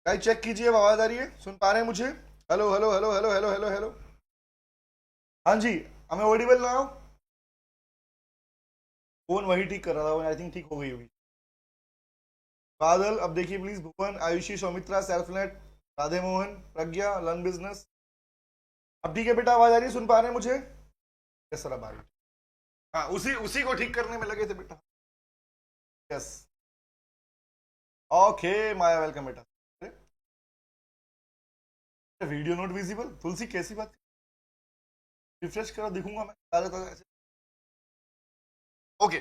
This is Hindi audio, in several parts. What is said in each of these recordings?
गाइस चेक कीजिए, अब आवाज आ रही है? सुन पा रहे हैं मुझे? Hello hello hello hello hello hello hello. हाँ जी, हमें ऑडिबल ना हो? फोन वही ठीक कर रहा था, आई थिंक ठीक हो गई होगी। बादल, अब देखिए please. Bhuvan, Ayushi, Saumitra, Selfnet, Radhe Mohan, Pragya, learn business. अब ठीक है बेटा, आवाज आ रही है? सुन पा रहे हैं मुझे? यस सर, अब आ रही है। हाँ, उसी उसी को ठीक करने में लगे थे बेटा। यस। ओके माया, वेलकम बेटा। Video not visible? तुलसी कैसी बात? रिफ्रेश करो, दिखूंगा मैं ताजा ताजा ऐसे। ओके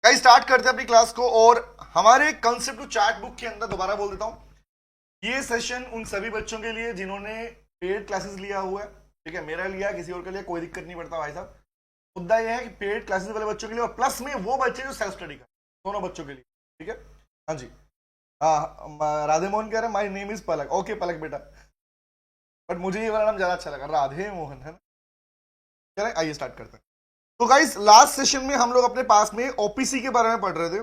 गाइस, स्टार्ट करते हैं अपनी क्लास को। और हमारे कंसेप्ट टू चैट बुक के अंदर दोबारा बोल देता हूं, ये सेशन उन सभी बच्चों के लिए जिन्होंने पेड क्लासेस लिया हुआ है। ठीक है, मेरा लिया, किसी और के लिए कोई दिक्कत नहीं पड़ता भाई साहब। मुद्दा यह है कि पेड क्लासेस वाले बच्चों के लिए और प्लस में वो बच्चे जो सेल्फ स्टडी कर, दोनों बच्चों के लिए। ठीक है। हाँ जी। हाँ, राधे मोहन कह रहे हैं my name is Palak. Okay Palak बेटा, बट मुझे ये वाला नाम ज्यादा अच्छा लगा, राधे मोहन, है ना? चलें, आइए स्टार्ट करते हैं। तो गाइस, लास्ट सेशन में हम लोग अपने पास में ओपीसी के बारे में पढ़ रहे थे।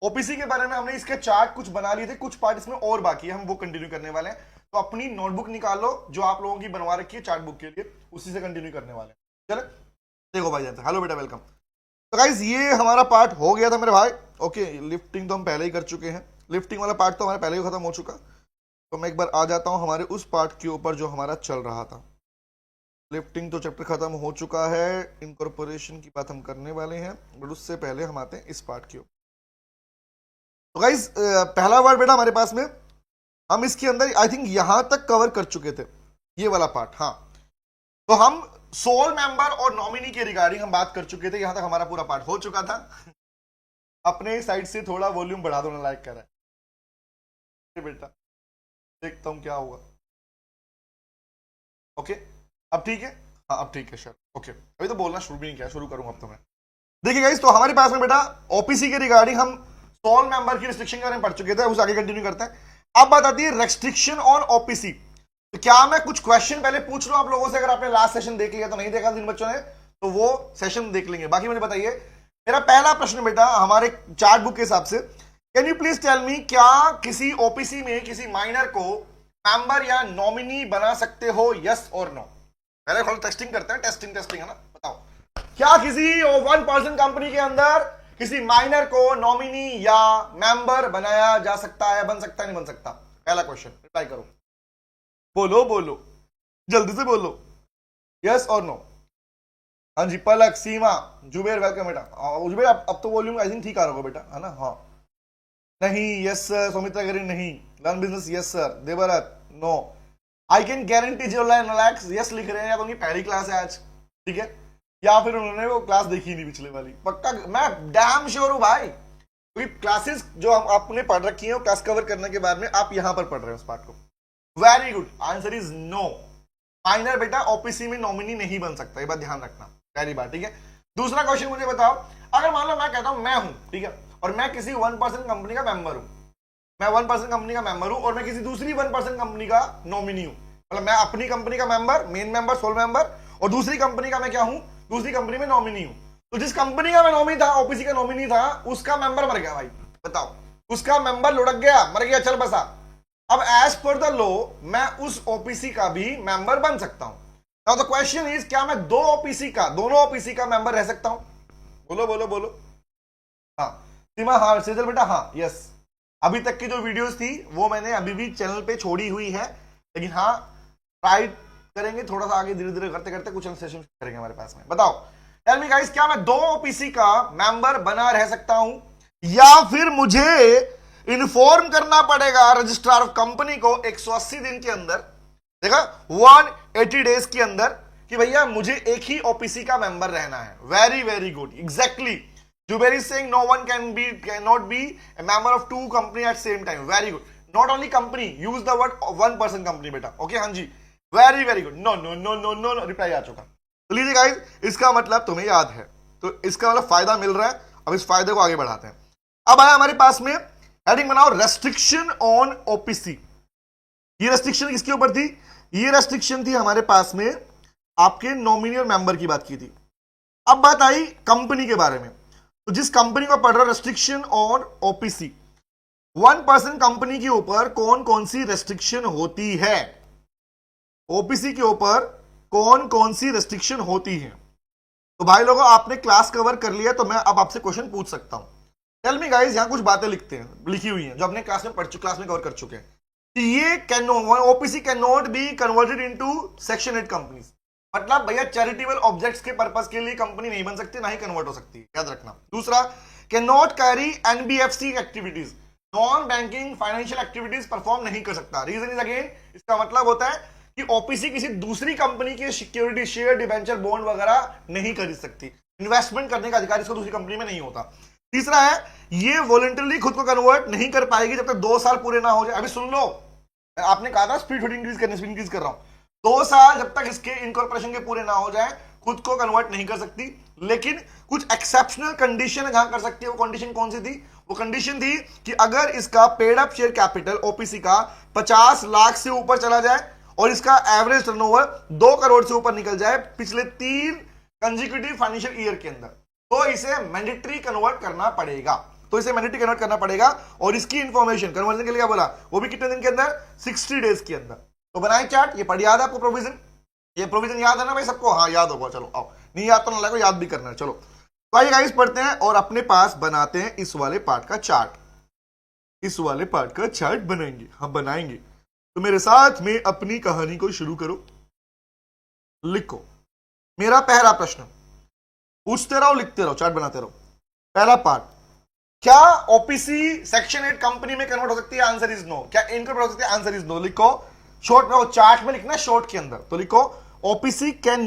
ओपीसी के बारे में हमने इसके चार्ट कुछ बना लिए थे, कुछ पार्ट इसमें और बाकी है, हम वो कंटिन्यू करने वाले हैं। तो अपनी नोटबुक निकालो जो आप लोगों की बनवा रखी है चार्ट बुक के लिए, उसी से कंटिन्यू करने वाले हैं। चले, देखो भाई जान, हेलो बेटा, वेलकम। तो गाइस, ये हमारा पार्ट हो गया था मेरे भाई। ओके, लिफ्टिंग तो हम पहले ही कर चुके हैं। लिफ्टिंग वाला पार्ट तो हमारा पहले ही खत्म हो चुका। तो मैं एक बार आ जाता हूं हमारे उस पार्ट के ऊपर जो हमारा चल रहा था। लिफ्टिंग तो चैप्टर खत्म हो चुका है, इनकॉर्पोरेशन की बात हम करने वाले हैं, बट उससे पहले हम आते हैं इस पार्ट के ऊपर। तो गाइस, पहला वर्ड बेटा हमारे पास में, हम इसके अंदर आई थिंक यहां तक कवर कर चुके थे, ये वाला पार्ट। हाँ, तो हम सोल मेंबर और नॉमिनी के रिगार्डिंग हम बात कर चुके थे, यहां तक हमारा पूरा पार्ट हो चुका था। अपने साइड से थोड़ा वॉल्यूम बढ़ा दो ना, लाइक कर रहा है बेटा, देखता हूं क्या होगा। ओके, अब ठीक है? हाँ अब ठीक है सर। ओके, अभी तो बोलना शुरू भी नहीं किया, शुरू करूंगा अब तो मैं। देखिए गाइस, तो हमारे पास में बेटा ओपीसी के रिगार्डिंग हम सोल मेंबर की रिस्ट्रिक्शन के बारे में पढ़ चुके थे, उसे आगे कंटिन्यू करते हैं। अब बात आती है रेस्ट्रिक्शन ऑन ओपीसी। तो क्या मैं कुछ क्वेश्चन पहले पूछ लूं आप लोगों से? अगर आपने लास्ट सेशन देख लिया, तो नहीं देखा जिन बच्चों ने, तो वो सेशन देख लेंगे। बाकी मुझे बताइए, मेरा पहला प्रश्न बेटा हमारे चार्ट बुक के हिसाब से, can you please tell me, क्या किसी ओपीसी में किसी माइनर को मेंबर या नॉमिनी बना सकते हो? यस और नो। पहले थोड़ा टेस्टिंग करते हैं, टेस्टिंग टेस्टिंग, है ना? बताओ, क्या किसी 1% कंपनी के अंदर किसी माइनर को नॉमिनी या मेंबर बनाया जा सकता है? बन सकता है, नहीं बन सकता? पहला क्वेश्चन, रिप्लाई करो, बोलो बोलो, जल्दी से बोलो, यस और नो। हाँ जी, पलक, सीमा, जुबेर, वेलकम बेटा। जुबेर, अब तो वॉल्यूम आई थिंक ठीक आ रहा होगा बेटा, है ना? हाँ, नहीं, यस सर। सौमित्रा करी, नहीं। Learn business, yes sir. Devrat, no. I can guarantee जो रिलैक्स, यस लिख रहे हैं, या तो उनकी पहली क्लास है आज, ठीक है, या फिर उन्होंने वो क्लास देखी नहीं पिछले वाली। पक्का मैं डैम श्योर हूं भाई, क्योंकि क्लासेस जो हम आपने पढ़ रखी है, क्लास कवर करने के बाद में आप यहां पर पढ़ रहे हो उस पार्ट को। Very good, answer is no. Minor बेटा ओपीसी में नॉमिनी नहीं बन सकता, ये बात ध्यान रखना, पहली बात, ठीक है। दूसरा क्वेश्चन मुझे बताओ, अगर मान लो मैं कहता हूं मैं हूं, ठीक है, और मैं किसी 1% कंपनी का मेंबर हूं, मैं 1% कंपनी का मेंबर हूं, और मैं किसी दूसरी 1% कंपनी का नॉमिनी हूं, मतलब मैं अपनी कंपनी का member, main member, sole member, और दूसरी कंपनी का मैं क्या हूं? दूसरी कंपनी में नॉमिनी हूं। तो जिस कंपनी का मैं नॉमिनी था, ओपीसी का नॉमिनी था, उसका मेंबर मर गया भाई, बताओ, उसका मेंबर लुढ़क गया, मर गया, चल बसा। अब एज पर द लॉ मैं उस ओपीसी का भी मेंबर बन सकता हूं। नाउ द क्वेश्चन इज, क्या मैं दो ओपीसी का, दोनों ओपीसी का मेंबर रह सकता हूं? बोलो बोलो बोलो। हाँ सीमा, हाँ सेजल बेटा, हाँ यस। अभी तक की जो वीडियोस थी वो मैंने अभी भी चैनल पे छोड़ी हुई है, लेकिन हाँ ट्राई करेंगे थोड़ा सा आगे, धीरे धीरे करते करते कुछ सेशन करेंगे हमारे पास में। बताओ, टेल मी गाइस, क्या मैं दो ओपीसी का मेंबर बना रह सकता हूं, या फिर मुझे इन्फॉर्म करना पड़ेगा रजिस्ट्रार ऑफ कंपनी को 180 दिन के अंदर, देखा, 180 डेज के अंदर, कि भैया मुझे एक ही ओपीसी का मेंबर रहना है। Very very good, exactly. Jubair is saying no one cannot be a member of two company at same time. Very good. Not only company, use the word 1% company बेटा। ओके, हाँ जी, very very good. No no no no no, reply आ चुका। तो लीजिए गाइस, इसका मतलब तुम्हें याद है, तो इसका मतलब फायदा मिल रहा है। अब इस फायदे को आगे बढ़ाते हैं। अब आया हमारे पास में हेडिंग बनाओ, रेस्ट्रिक्शन ऑन ओपीसी। ये रेस्ट्रिक्शन किसके ऊपर थी? ये रेस्ट्रिक्शन थी हमारे पास में आपके नॉमिनी और मेंबर की बात की थी। अब बात आई कंपनी के बारे में, तो जिस कंपनी को पढ़ रहा, रेस्ट्रिक्शन ऑन ओपीसी, 1% कंपनी के ऊपर कौन कौन सी रेस्ट्रिक्शन होती है? ओपीसी के ऊपर कौन कौन सी रेस्ट्रिक्शन होती है? तो भाई लोगों, आपने क्लास कवर कर लिया, तो मैं अब आपसे क्वेश्चन पूछ सकता हूं। टेल मी गाइस, यहां कुछ बातें लिखी हुई हैं जो अपने क्लास में कवर कर चुके हैं। ये can OPC cannot be converted into section 8 companies. मतलब भैया चैरिटेबल ऑब्जेक्ट्स के पर्पस के लिए कंपनी नहीं बन सकती, ना ही कन्वर्ट हो सकती है, याद रखना। दूसरा, can not carry NBFC activities, non banking financial activities perform नहीं कर सकता। रीजन इज अगेन, इसका मतलब होता है कि ओपीसी किसी दूसरी कंपनी के सिक्योरिटी शेयर, डिबेंचर, बॉन्ड वगैरह नहीं खरीद सकती। इन्वेस्टमेंट करने का अधिकार इसको दूसरी कंपनी में नहीं होता। तीसरा है, ये वॉलंटरली खुद को कन्वर्ट नहीं कर पाएगी जब तक 2 साल पूरे ना हो जाए। अभी सुन लो, आपने कहा था स्पीड थोड़ी इंक्रीज कर रहा हूं। 2 साल जब तक इसके इनकॉर्पोरेशन के पूरे ना हो जाए खुद को कन्वर्ट नहीं कर सकती। लेकिन कुछ एक्सेप्शनल कंडीशन जहां कर सकती है। वो कंडीशन कौन सी थी? वो कंडीशन थी कि अगर इसका paid up share capital OPC का 50 लाख से ऊपर चला जाए और इसका एवरेज टर्नओवर 2 करोड़ से ऊपर निकल जाए पिछले 3 कंसेक्यूटिव फाइनेंशियल ईयर के अंदर, तो इसे मैंडेटरी कन्वर्ट करना पड़ेगा। और इसकी इंफॉर्मेशन कन्वर्जन के लिए क्या बोला? वो भी कितने दिन के अंदर? 60 डेज के अंदर। तो बनाए चार्ट। ये पढ़ याद है आपको प्रोविजन? ये प्रोविजन याद है ना भाई सबको? हाँ याद होगा। चलो आओ, नहीं याद तो ना लगो, याद भी करना है। चलो तो आइए गाइस पढ़ते हैं और अपने पास बनाते हैं इस वाले पार्ट का चार्ट। बनाएंगे, हम बनाएंगे। तो मेरे साथ में अपनी कहानी को शुरू करो। लिखो मेरा पहला प्रश्न, पूछते रहो, लिखते रहो, चार्ट बनाते रहो। पहला पार्ट, क्या ओपीसी सेक्शन 8 कंपनी में कन्वर्ट हो सकती है? Answer is no. क्या इनकन्वर्ट हो सकती है? Answer is no. लिखो शॉर्ट में, चार्ट में लिखना शॉर्ट के अंदर। तो लिखो OPC can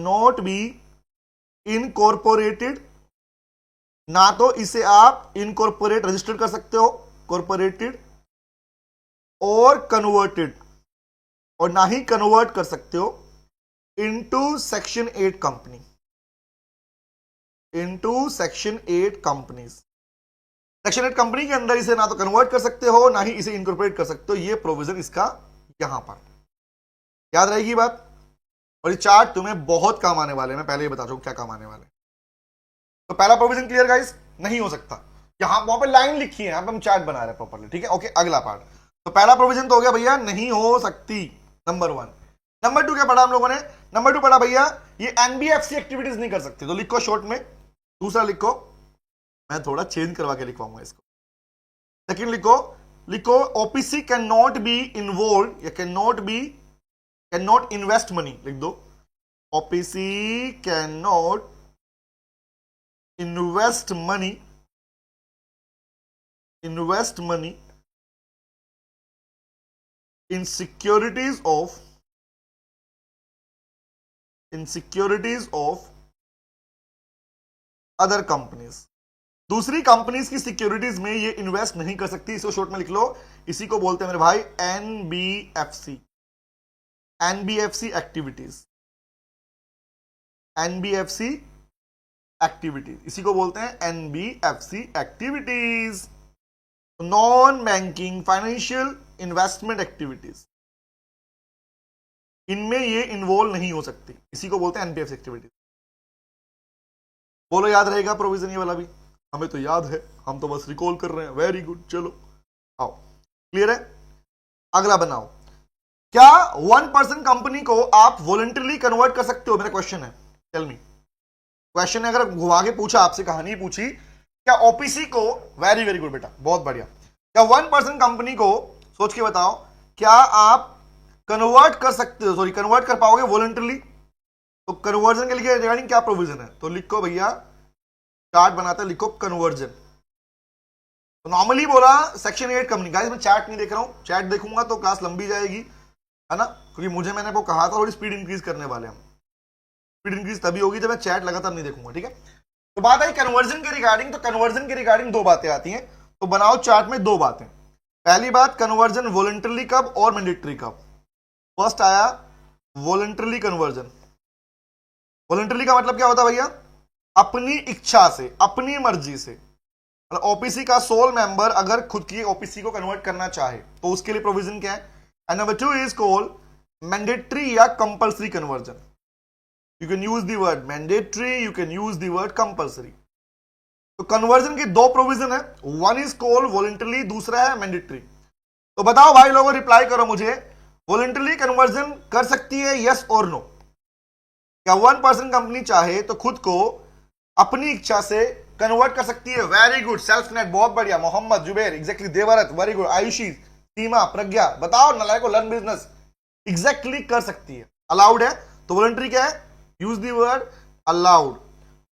not be incorporated. ना तो इसे आप इनकॉर्पोरेट रजिस्टर कर सकते हो, कॉर्पोरेटेड, और कन्वर्टेड, और ना ही कन्वर्ट कर सकते हो into section 8 company, into section 8 companies. Section 8 company के अंदर इसे ना तो कन्वर्ट कर सकते हो, ना ही इसे इनकॉर्पोरेट कर सकते हो। ये प्रोविजन इसका यहां पर याद रहेगी बात। और ये चार्ट तुम्हें बहुत काम आने वाले, मैं पहले ही बता दूं क्या काम आने वाले। तो पहला प्रोविजन क्लियर गाइस? नहीं हो सकता। यहां वहां पे लाइन लिखी है, यहां पे हम चार्ट बना रहे हैं प्रॉपर्ली, ठीक है? ओके, अगला पार्ट। तो पहला प्रोविजन तो हो गया भैया, नहीं हो सकती, नंबर 1। नंबर 2 क्या पढ़ा हम लोगों ने? नंबर 2 पढ़ा भैया, ये एनबीएफसी एक्टिविटीज नहीं कर सकती। तो लिखो शॉर्ट में। दूसरा लिखो, मैं थोड़ा चेंज करवा के लिखवाऊंगा इसको। सेकंड लिखो OPC cannot be involve या कैन नॉट इन्वेस्ट मनी। लिख दो OPC can not invest money in securities of other companies. दूसरी कंपनीज की सिक्योरिटीज में ये इन्वेस्ट नहीं कर सकती। इसको शॉर्ट में लिख लो, इसी को बोलते हैं मेरे भाई एनबीएफसी एक्टिविटीज, इसी को बोलते हैं NBFC activities. Non banking financial investment activities, इनमें ये इन्वॉल्व नहीं हो सकती, इसी को बोलते हैं एनबीएफसी एक्टिविटीज। बोलो याद रहेगा प्रोविजन ये वाला भी? हमें तो याद है, हम तो बस रिकॉल कर रहे हैं। वेरी गुड, चलो आओ, क्लियर है? अगला बनाओ, क्या 1% कंपनी को आप वॉलंटरली कन्वर्ट कर सकते हो? मेरा क्वेश्चन है, टेल मी। क्वेश्चन है, अगर घुमा के पूछा, आपसे कहानी पूछी, क्या ओपीसी को, वेरी वेरी गुड बेटा, बहुत बढ़िया, क्या 1% कंपनी को, सोच के बताओ, क्या आप कन्वर्ट कर सकते हो, सॉरी कन्वर्ट कर पाओगे वॉलंटरली? तो कन्वर्जन के लिए रिगार्डिंग क्या प्रोविजन है? तो लिखो भैया, चार्ट बनाते हैं, लिखो कन्वर्जन। तो नॉर्मली बोला सेक्शन 8 कंपनी। गाइस मैं चार्ट नहीं देख रहा हूं, चार्ट देखूंगा तो क्लास लंबी जाएगी, है ना? क्योंकि मैंने आपको कहा था थोड़ी स्पीड इंक्रीज करने वाले हम। स्पीड इंक्रीज तभी होगी जब मैं चैट लगातार नहीं देखूंगा, ठीक है? तो बात आई कन्वर्जन के रिगार्डिंग। तो कन्वर्जन के रिगार्डिंग 2 बातें आती हैं, तो बनाओ चार्ट में 2 बातें। पहली बात, कन्वर्जन वॉलंटरली कब और मैंडेटरी कब? फर्स्ट आया वॉलंटरली कन्वर्जन। वॉलंटरली का मतलब क्या होता है भैया? अपनी इच्छा से, अपनी मर्जी से, मतलब ओपीसी का सोल मेंबर अगर खुद की ओपीसी को कन्वर्ट करना चाहे तो उसके लिए प्रोविजन क्या है? And number 2 is called mandatory या compulsory conversion. You can use the word mandatory, you can use the word compulsory. तो कन्वर्जन की दो प्रोविजन है, वन इज कॉल्ड वॉलंटरी, दूसरा है मैंडेटरी। तो बताओ भाई लोगों, रिप्लाई करो मुझे, वॉलंटरी कन्वर्जन कर सकती है यस और नो? क्या 1% कंपनी चाहे तो खुद को अपनी इच्छा से कन्वर्ट कर सकती है? वेरी गुड, सेल्फ नेट, बहुत बढ़िया, Mohammad Zubair, exactly, Devrat, very good, Ayushi, Seema, Pragya, बताओ नलायक को, लर्न बिजनेस, एग्जैक्टली कर सकती है, अलाउड है। तो वॉलंटरी क्या है? Use the word allowed,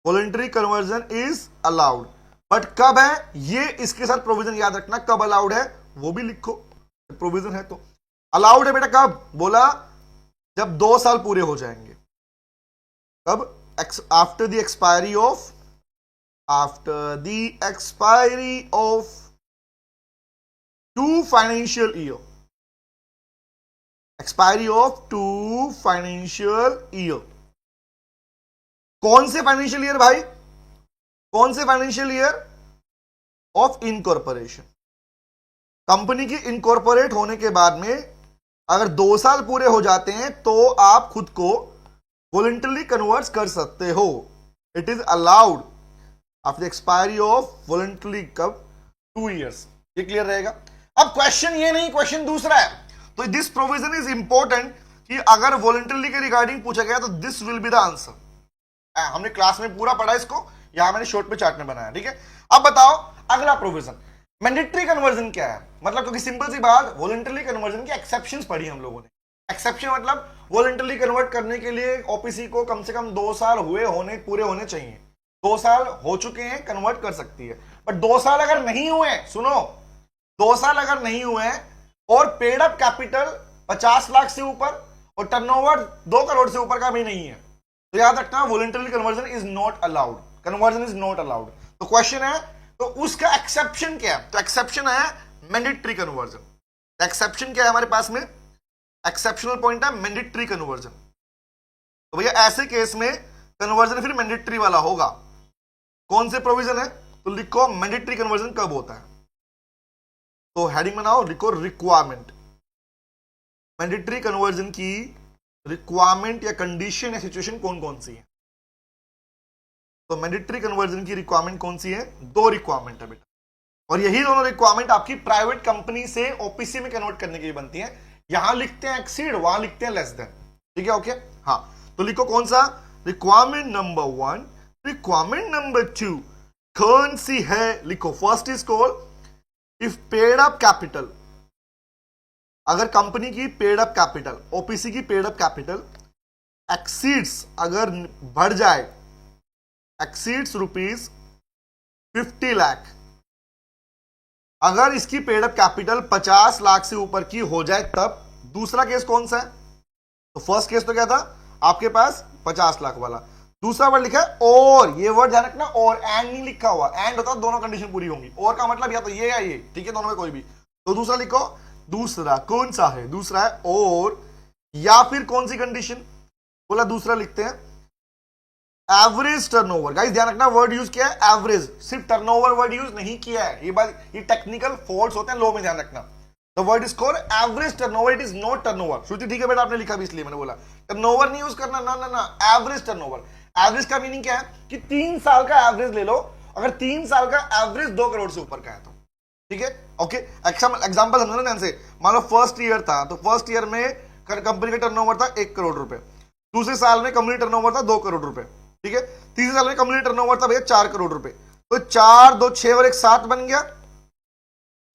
voluntary conversion is allowed, but कब है ये, इसके साथ प्रोविजन याद रखना, कब अलाउड है वो भी लिखो, प्रोविजन है तो अलाउड है बेटा। कब बोला? जब 2 साल पूरे हो जाएंगे। कब? After the expiry of, after the expiry of 2 financial year, expiry of 2 financial year. कौन से फाइनेंशियल ईयर भाई? कौन से financial year? Of incorporation. Company की इनकॉर्पोरेट होने के बाद में अगर 2 साल पूरे हो जाते हैं तो आप खुद को वॉलंटरली कन्वर्ट कर सकते हो। It is allowed after expiry of voluntarily, कब? 2 इयर्स। ये क्लियर रहेगा? अब क्वेश्चन ये नहीं, क्वेश्चन दूसरा है। तो दिस प्रोविजन इज इंपॉर्टेंट कि अगर वॉलंटरली के रिगार्डिंग पूछा गया तो this will be the answer. हमने क्लास में पूरा पढ़ा इसको, यहां मैंने शॉर्ट पे चार्ट में बनाया, ठीक है। अब बताओ अगला प्रोविजन, मैंडेटरी कन्वर्जन क्या है? मतलब क्योंकि सिंपल सी बात, वॉलंटरली कन्वर्जन की एक्सेप्शंस पढ़ी हम लोगों ने। एक्सेप्शन मतलब वॉलंटरली कन्वर्ट करने के लिए ओपीसी को कम से कम 2 साल पूरे होने चाहिए। 2 साल हो चुके हैं, कन्वर्ट कर सकती है। बट 2 साल अगर नहीं हुए, सुनो, 2 साल अगर नहीं हुए और पेड अप कैपिटल 50 लाख से ऊपर और टर्नओवर 2 करोड़ से ऊपर का भी नहीं है, तो याद रखना voluntary conversion is not allowed, conversion is not allowed. तो क्वेश्चन है, तो उसका एक्सेप्शन क्या है? तो एक्सेप्शन है मैंडेटरी कन्वर्जन। एक्सेप्शन क्या है हमारे पास में? एक्सेप्शनल पॉइंट है मैंडेटरी कन्वर्जन। तो भैया ऐसे केस में कन्वर्जन फिर मैंडेटरी वाला होगा। कौन से प्रोविजन है? तो लिखो मैंडेटरी कन्वर्जन कब होता है। तो हेडिंग बनाओ, लिखो रिक्वायरमेंट। मैंडेटरी कन्वर्जन की रिक्वायरमेंट या कंडीशन या सिचुएशन कौन कौन सी है? तो मैंडेटरी कन्वर्जन की रिक्वायरमेंट कौन सी है? 2 रिक्वायरमेंट है बेटा, और यही दोनों रिक्वायरमेंट आपकी प्राइवेट कंपनी से ओपीसी में कन्वर्ट करने के लिए बनती है। यहां लिखते हैं एक्सीड, वहां लिखते हैं लेस देन, ठीक है, ओके। हाँ, तो लिखो कौन सा? रिक्वायरमेंट नंबर 1, रिक्वायरमेंट नंबर 2 कौन सी है? लिखो, first is called if paid up capital, अगर कंपनी की पेड अप कैपिटल, ओपीसी की पेड अप कैपिटल एक्सीड्स, अगर बढ़ जाए, एक्सीड्स रुपीज 50 लाख, अगर इसकी पेड अप कैपिटल 50 लाख से ऊपर की हो जाए तब। दूसरा केस कौन सा है? तो फर्स्ट केस तो क्या था आपके पास? 50 लाख वाला। दूसरा वर्ड लिखा है और, ये वर्ड ध्यान रखना, और एंड नहीं लिखा हुआ। एंड होता दोनों कंडीशन पूरी होंगी, और का मतलब या तो ये या ये, ठीक है, दोनों में कोई भी। तो दूसरा लिखो, दूसरा कौन सा है? दूसरा है और, या फिर कौन सी कंडीशन? बोला दूसरा लिखते हैं एवरेज टर्नओवर। गाइस ध्यान रखना, वर्ड यूज किया है एवरेज, सिर्फ टर्नओवर वर्ड यूज नहीं किया है। ये बात, ये टेक्निकल फॉल्ट्स होते हैं लो में, ध्यान रखना। The word is called average turnover, it is not turnover. Shruti ठीक है बेटा, आपने लिखा भी इसलिए मैंने बोला टर्नओवर नहीं यूज करना, ना ना ना, एवरेज टर्नओवर। एवरेज का मीनिंग क्या है कि 3 साल का एवरेज ले लो, अगर 3 साल का एवरेज 2 करोड़ से ऊपर का है तो, ठीक है, ओके। एग्जांपल समझो ना ध्यान से। मान लो फर्स्ट ईयर था, तो फर्स्ट ईयर में कंपनी का टर्नओवर था 1 करोड़ रुपए, दूसरे साल में कंपनी टर्नओवर था 2 करोड़ रुपए, ठीक है, तीसरे साल में कंपनी टर्नओवर था भैया 4 करोड़ रुपए। तो 4, 2, 6 और 1 7 बन गया।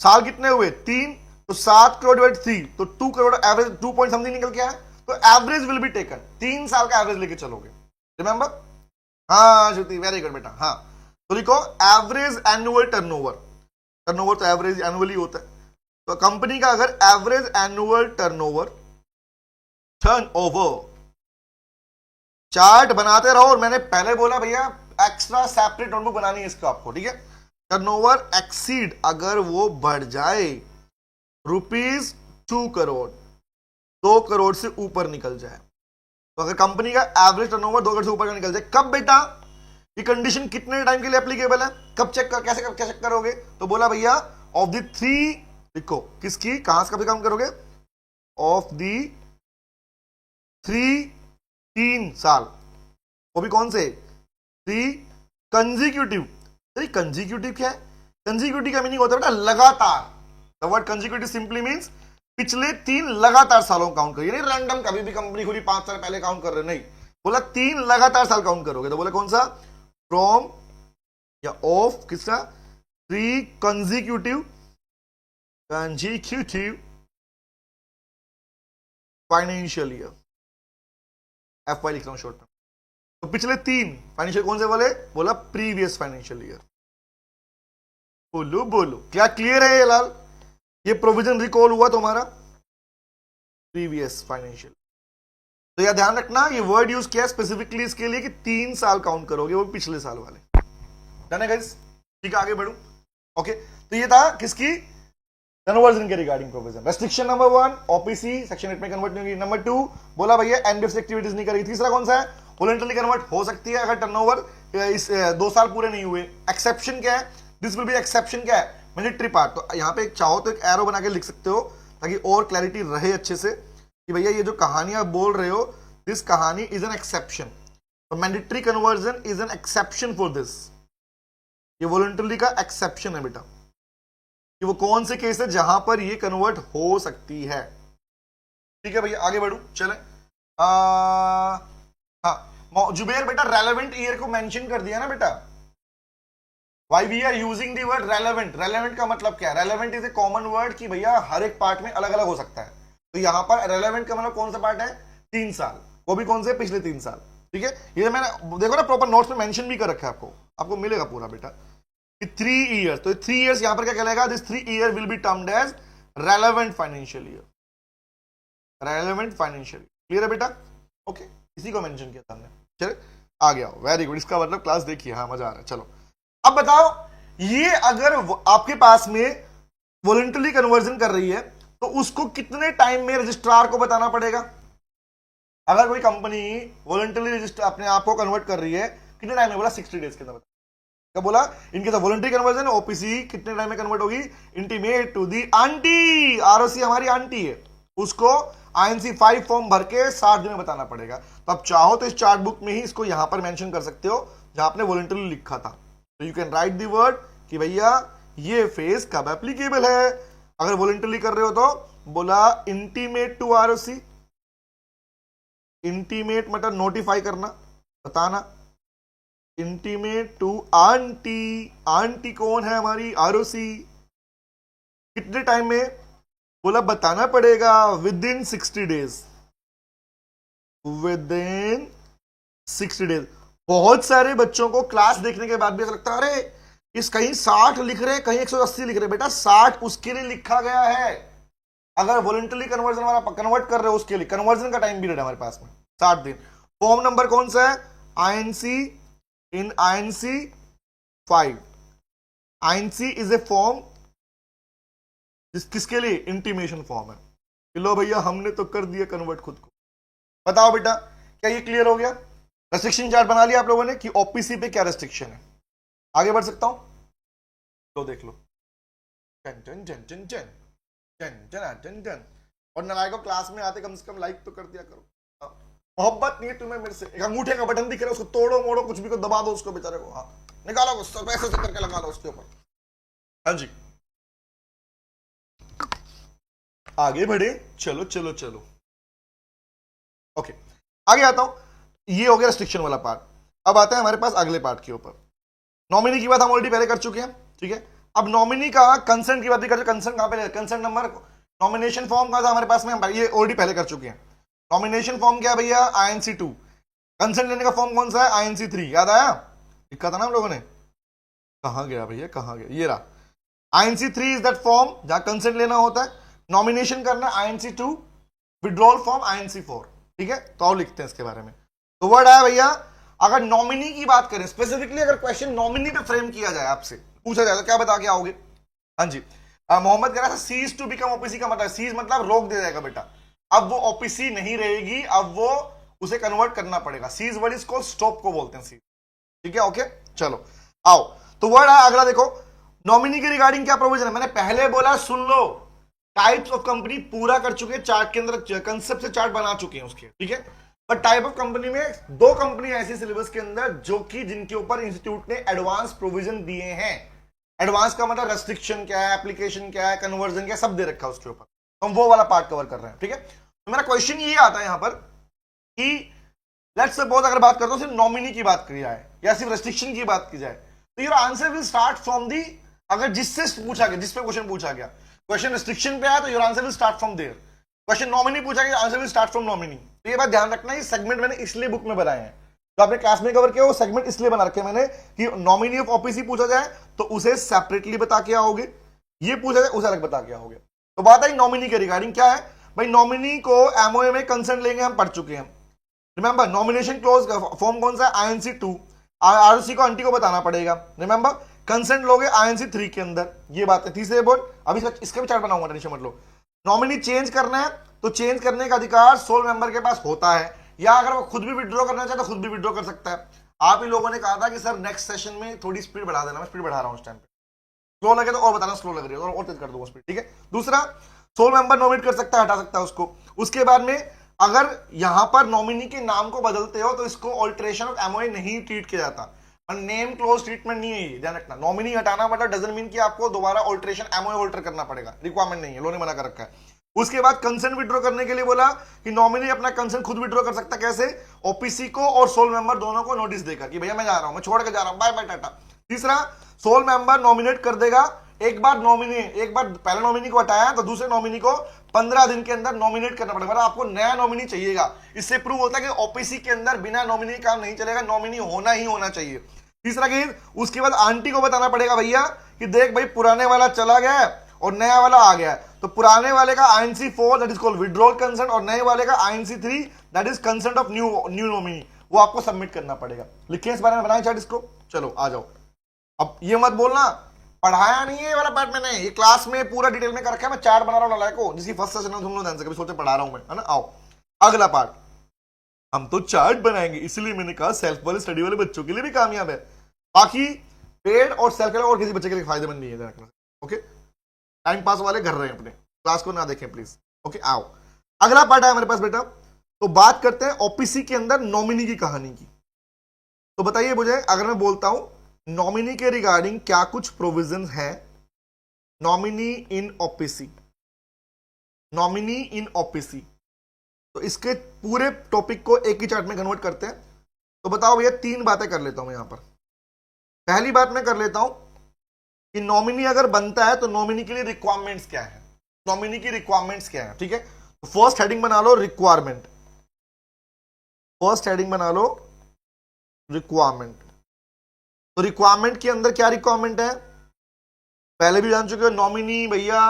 साल कितने हुए? 3, तो 7 करोड़ डिवाइड 3, तो 2 करोड़ एवरेज, 2 पॉइंट समथिंग निकल के आया। तो एवरेज विल बी टेकन, 3 साल का एवरेज लेके चलोगे, रिमेंबर? हाँ श्रुति, वेरी गुड बेटा। हाँ, तो लिखो एवरेज एनुअल टर्नओवर। टर्नओवर तो एवरेज एनुअली होता है, तो कंपनी का अगर average annual turnover, turnover chart बनाते रहो। और मैंने पहले बोला भैया एक्स्ट्रा सेपरेट नोटबुक बनानी है इसको आपको, ठीक है। टर्नओवर एक्सीड, अगर वो बढ़ जाए रुपीज 2 करोड़, 2 करोड़ से ऊपर निकल जाए, तो अगर कंपनी का एवरेज टर्नओवर 2 करोड़ से ऊपर का निकल जाए, कब बेटा? ये कंडीशन कितने टाइम के लिए एप्लीकेबल है? कब चेक कर, कैसे चेक करोगे? तो बोला भैया ऑफ द 3, लिखो किसकी, कहां से कभी काम करोगे? ऑफ द 3 साल, वो भी कौन से? 3 कंसेक्यूटिव कंजिक्यूटिव क्या है? कंजिक्यूटिव का मीनिंग होता है बेटा लगातार। The word consecutive simply means पिछले 3 लगातार सालों काउंट करिए, नहीं रैंडम कभी भी कंपनी खुली 5 साल पहले काउंट कर रहे, नहीं, बोला 3 लगातार साल काउंट करोगे। तो बोला कौन सा? फ्रॉम या ऑफ किसका? 3 कंजिक्यूटिव फाइनेंशियल ईयर, FY लिख रहा हूं शॉर्ट में। तो पिछले 3 फाइनेंशियल कौन से बोले? बोला प्रीवियस फाइनेंशियल ईयर। बोलो बोलो, क्या क्लियर है ये लाल? ये प्रोविजन रिकॉल हुआ तुम्हारा प्रीवियस फाइनेंशियल। तो यह ध्यान रखना, ये वर्ड यूज किया स्पेसिफिकली इसके लिए कि 3 साल काउंट करोगे, वो पिछले साल वाले। डन है गाइस? ठीक है, आगे बढ़ू। ओके, तो ये था किसकी? कन्वर्जन के regarding provision. Restriction number 1, OPC section 8 में कन्वर्ट नहीं होगी। नंबर 2 बोला भैया एनबीएफसी एक्टिविटीज नहीं करेगी। तीसरा कौन सा है? वॉलंटरी कन्वर्ट हो सकती है अगर टर्नओवर इस 2 साल पूरे नहीं हुए। एक्सेप्शन क्या है? दिस विल बी एक्सेप्शन क्या है? Military part. तो यहां पे चाहो तो एक एरो बना के लिख सकते हो ताकि और क्लैरिटी रहे अच्छे से कि भैया ये जो कहानी आप बोल रहे हो, दिस कहानी इज एन एक्सेप्शन। तो mandatory conversion is an exception for this. ये वॉलंटरी का एक्सेप्शन है बेटा, कि वो कौन से केस है जहां पर ये कन्वर्ट हो सकती है। ठीक है भैया, आगे बढ़ू चले। हाँ जुबेर बेटा, रेलेवेंट ईयर को मेंशन कर दिया ना बेटा। Why we are using the word relevant? Relevant का मतलब क्या है? Relevant is a common word कि भैया हर एक पार्ट में अलग अलग हो सकता है। तो यहां पर relevant का मतलब कौन सा पार्ट है? 3 साल। वो भी कौन से? पिछले 3 साल। ठीक है, ये मैंने देखो ना प्रॉपर नोट्स में मेंशन भी कर रखा है, आपको मिलेगा पूरा बेटा कि 3 ईयर्स। तो 3 ईयर्स यहां पर क्या कहलाएगा? This 3 year will be termed as relevant financial year. Relevant financial year, clear है बेटा? ओके, इसी को मेंशन किया था हमने। चले आगे आओ, वेरी गुड, इसका मतलब क्लास देखिए। हाँ मजा आ रहा है। चलो अब बताओ, ये अगर आपके पास में वॉलंटरी कन्वर्जन कर रही है तो उसको कितने टाइम में रजिस्ट्रार को बताना पड़ेगा? अगर कोई कंपनी वॉलंटरी रजिस्टर अपने आप को कन्वर्ट कर रही है, कितने टाइम में? बोला 60 डेज के अंदर। क्या बोला? इनके साथ वॉलंटरी कन्वर्जन ओपीसी कितने टाइम में कन्वर्ट होगी? Intimate to the aunty, ROC हमारी आंटी है, उसको INC 5 फॉर्म भर के 60 दिन में बताना पड़ेगा। तो अब चाहो तो इस चार्ट बुक में ही इसको यहां पर मेंशन कर सकते हो जहां आपने वॉलंटरी लिखा था। तो you can write the word कि भैया ये फेज कब एप्लीकेबल है। अगर वॉलंटरी कर रहे हो तो बोला इंटीमेट टू आरओसी। इंटीमेट मतलब नोटिफाई करना, बताना। इंटीमेट टू आंटी, आंटी कौन है? हमारी आरओसी। कितने टाइम में? बोला बताना पड़ेगा with in 60 days. With in 60 days. बहुत सारे बच्चों को क्लास देखने के बाद भी ऐसा लगता है अरे इस कहीं 60 लिख रहे, कहीं 180 लिख रहे। बेटा 60 उसके लिए लिखा गया है, अगर वॉलंटरी कन्वर्जन वाला कन्वर्ट कर रहे हो उसके लिए कन्वर्जन का टाइम पीरियड हमारे पास में 60 दिन। फॉर्म नंबर कौन सा है? INC 5। INC is a form किसके लिए? इंटीमेशन फॉर्म है कि लो भैया हमने तो कर दिया कन्वर्ट खुद को। बताओ बेटा, क्या ये क्लियर हो गया? रेस्ट्रिक्शन चार्ट बना लिया आप लोगों ने कि ओपीसी पे क्या रेस्ट्रिक्शन है। आगे बढ़ सकता हूं? तो देख लो। टन टन टन टन टन टन टन टन टन। और नालायकों क्लास में आते कम से कम लाइक तो कर दिया करो। मोहब्बत नहीं है तुम्हें मेरे से? एक अंगूठे का बटन दिख रहा है, उसको तोड़ो मोड़ो कुछ भी को दबा दो उसको बेचारे को। हाँ निकालो उसको, पैसे से करके लगा लो उसके ऊपर। हाँ जी आगे बढ़े, चलो चलो चलो। ओके आगे आता हूं। ये हो गया रेस्ट्रिक्शन वाला पार्ट। अब आता है हमारे पास अगले पार्ट के ऊपर। नॉमिनी की बात हम ऑलरेडी पहले कर चुके हैं, ठीक है। अब नॉमिनी का कंसेंट की बात भी कर चुके। कंसेंट कहां पे? कंसेंट नंबर, नॉमिनेशन फॉर्म कहां था हमारे पास में? हम ये ऑलरेडी पहले कर चुके हैं। नॉमिनेशन फॉर्म क्या है भैया? INC 2। कंसेंट लेने का फॉर्म कौन सा है? INC 3। याद आया? लिखा था ना हम लोगों ने। कहां गया भैया, कहां गया? ये रहा। INC 3 इज दैट फॉर्म जहां कंसेंट लेना होता है। नॉमिनेशन करना INC 2, विड्रॉल फॉर्म INC 4। ठीक है, तो और लिखते हैं इसके बारे में। तो वर्ड आया भैया, अगर नॉमिनी की बात करें स्पेसिफिकली, अगर क्वेश्चन नॉमिनी पे फ्रेम किया जाए, आपसे पूछा जाए तो क्या बता के आओगे? हाँ जी, मोहम्मद कह रहा था सीज टू बिकम ओपीसी का मतलब, सीज मतलब रोक दिया जाएगा बेटा। अब वो ओपीसी नहीं रहेगी, अब वो उसे कन्वर्ट करना पड़ेगा। सीज वर्ड इसको स्टॉप को बोलते हैं, सीज। ठीक है, ओके चलो आओ। तो वर्ड आया अगला, देखो नॉमिनी के रिगार्डिंग क्या प्रोविजन है। मैंने पहले बोला, सुन लो, टाइप्स ऑफ कंपनी पूरा कर चुके हैं चार्ट के अंदर, कंसेप्ट से चार्ट बना चुके हैं उसके। ठीक है, पर टाइप ऑफ कंपनी में दो कंपनी ऐसी सिलेबस के अंदर जो कि जिनके ऊपर इंस्टीट्यूट ने एडवांस प्रोविजन दिए हैं। एडवांस का मतलब रेस्ट्रिक्शन क्या है, एप्लीकेशन क्या है, कन्वर्जन क्या है, सब दे रखा है उसके ऊपर। तो हम वो वाला पार्ट कवर कर रहे हैं, ठीक है। तो मेरा क्वेश्चन ये आता है यहां पर कि लेट्स सपोज अगर बात करता हूं सिर्फ नॉमिनी की बात की जाए या सिर्फ रेस्ट्रिक्शन की बात की जाए, तो your answer will start from the, अगर जिससे पूछा गया, जिस पे क्वेश्चन पूछा गया, क्वेश्चन रेस्ट्रिक्शन पे आया तो your answer will start from there. Question nominee पूछा गया, answer will start from nominee. तो ये बात ध्यान रखना, ये सेगमेंट मैंने इसलिए बुक में बनाए हैं, तो आपने क्लास में कवर किया वो सेगमेंट इसलिए बना रखे मैंने कि नॉमिनी ऑफ ओपीसी पूछा जाए तो उसे सेपरेटली बता के आओगे, ये पूछा जाए उसे अलग बता के आओगे। तो बात आई नॉमिनी के रिगार्डिंग क्या है भाई, नॉमिनी को एमओए में कंसेंट लेंगे, हम पढ़ चुके हैं। रिमेंबर नॉमिनेशन क्लोज फॉर्म कौन सा है, आईएनसी 2, आरओसी को आंटी को बताना पड़ेगा। रिमेंबर कंसेंट लोगे आईएनसी 3 के अंदर, ये बात है। तीसरे बोर्ड अभी इसका भी चार्ट बनाऊंगा, टेंशन मत लो। नॉमिनी चेंज करना है तो चेंज करने का अधिकार सोल मेंबर के पास होता है, या अगर वो खुद भी विड्रॉ करना चाहे तो खुद भी विड्रॉ कर सकता है। आप ही लोगों ने कहा था कि सर नेक्स्ट सेशन में थोड़ी स्पीड बढ़ा देना, मैं स्पीड बढ़ा रहा हूं उस टाइम पे, स्लो लगे तो और बताना स्लो लग रही है और तेज कर दूंगा स्पीड, ठीक है। दूसरा, सोल मेंबर नॉमिनेट कर सकता है, हटा सकता है उसको। उसके बाद में अगर यहां पर नॉमिनी के नाम को बदलते हो तो इसको ऑल्टरेशन ऑफ एमओए नहीं ट्रीट किया जाता, और नेम क्लोज ट्रीटमेंट नहीं है, ध्यान रखना। नॉमिनी हटाना मतलब डजंट मीन कि आपको दोबारा ऑल्टरेशन एमओए ऑल्टर करना पड़ेगा, रिक्वायरमेंट नहीं है, लो ने मना कर रखा है। उसके बाद कंसेंट विड्रॉ करने के लिए बोला कि नॉमिनी अपना कंसेंट खुद विड्रॉ कर सकता है, कैसे, ओपीसी को और सोल मेंबर दोनों को नोटिस देकर कि भैया मैं जा रहा हूं, मैं छोड़ के जा रहा हूं, बाय बाय टाटा। तीसरा, सोल मेंबर नॉमिनेट कर देगा, एक बार पहले नॉमिनी को हटाया तो दूसरे नॉमिनी को 15 दिन के अंदर नॉमिनेट करना पड़ेगा, मतलब आपको नया नॉमिनी चाहिएगा। इससे प्रूव होता है कि ओपीसी के अंदर बिना नॉमिनी काम नहीं चलेगा, नॉमिनी होना ही होना चाहिए। तीसरा केस, उसके बाद आंटी को बताना पड़ेगा भैया कि देख भाई पुराने वाला चला गया और नया वाला आ गया, तो पुराने वाले का INC 4 that is called withdrawal consent, और नए वाले का INC 3 that is consent of new nominee, वो आपको सबमिट करना पड़ेगा। लिखिए इस बारे में, बनाए चार्ट इसको। चलो आ जाओ, अब ये मत बोलना पढ़ाया नहीं है ये वाला पार्ट मैंने, ये क्लास में पूरा डिटेल में कर रखा है, मैं चार्ट बना रहा हूं को, जिसकी फर्स्ट सेशन में तुम लोग ध्यान से कभी सोचते पढ़ा रहा हूं मैं, है ना। आओ अगला पार्ट, हम तो चार्ट बनाएंगे, इसलिए मैंने कहा सेल्फ वाले स्टडी वाले बच्चों के लिए भी कामयाब है, बाकी पेड और सेल्फ के लिए और किसी बच्चे के लिए फायदेमंद नहीं है। ओके, टाइम पास वाले कर रहे हैं अपने, क्लास को ना देखें प्लीज। ओके आओ, अगला पार्ट है हमारे पास बेटा, तो बात करते हैं ओपीसी के अंदर नॉमिनी की कहानी की। तो बताइए मुझे, अगर मैं बोलता हूं नॉमिनी के रिगार्डिंग क्या कुछ प्रोविजंस है, नॉमिनी इन ओपीसी, नॉमिनी इन ओपीसी, तो इसके पूरे टॉपिक को एक ही चार्ट में कन्वर्ट करते हैं। तो बताओ भैया, 3 बातें कर लेता हूं यहां पर। पहली बात मैं कर लेता हूं कि नॉमिनी अगर बनता है तो नॉमिनी के लिए रिक्वायरमेंट्स क्या है, नॉमिनी की रिक्वायरमेंट्स क्या है, ठीक है। तो फर्स्ट हेडिंग बना लो रिक्वायरमेंट, फर्स्ट हेडिंग बना लो रिक्वायरमेंट। तो रिक्वायरमेंट के अंदर क्या रिक्वायरमेंट है, पहले भी जान चुके हो, नॉमिनी भैया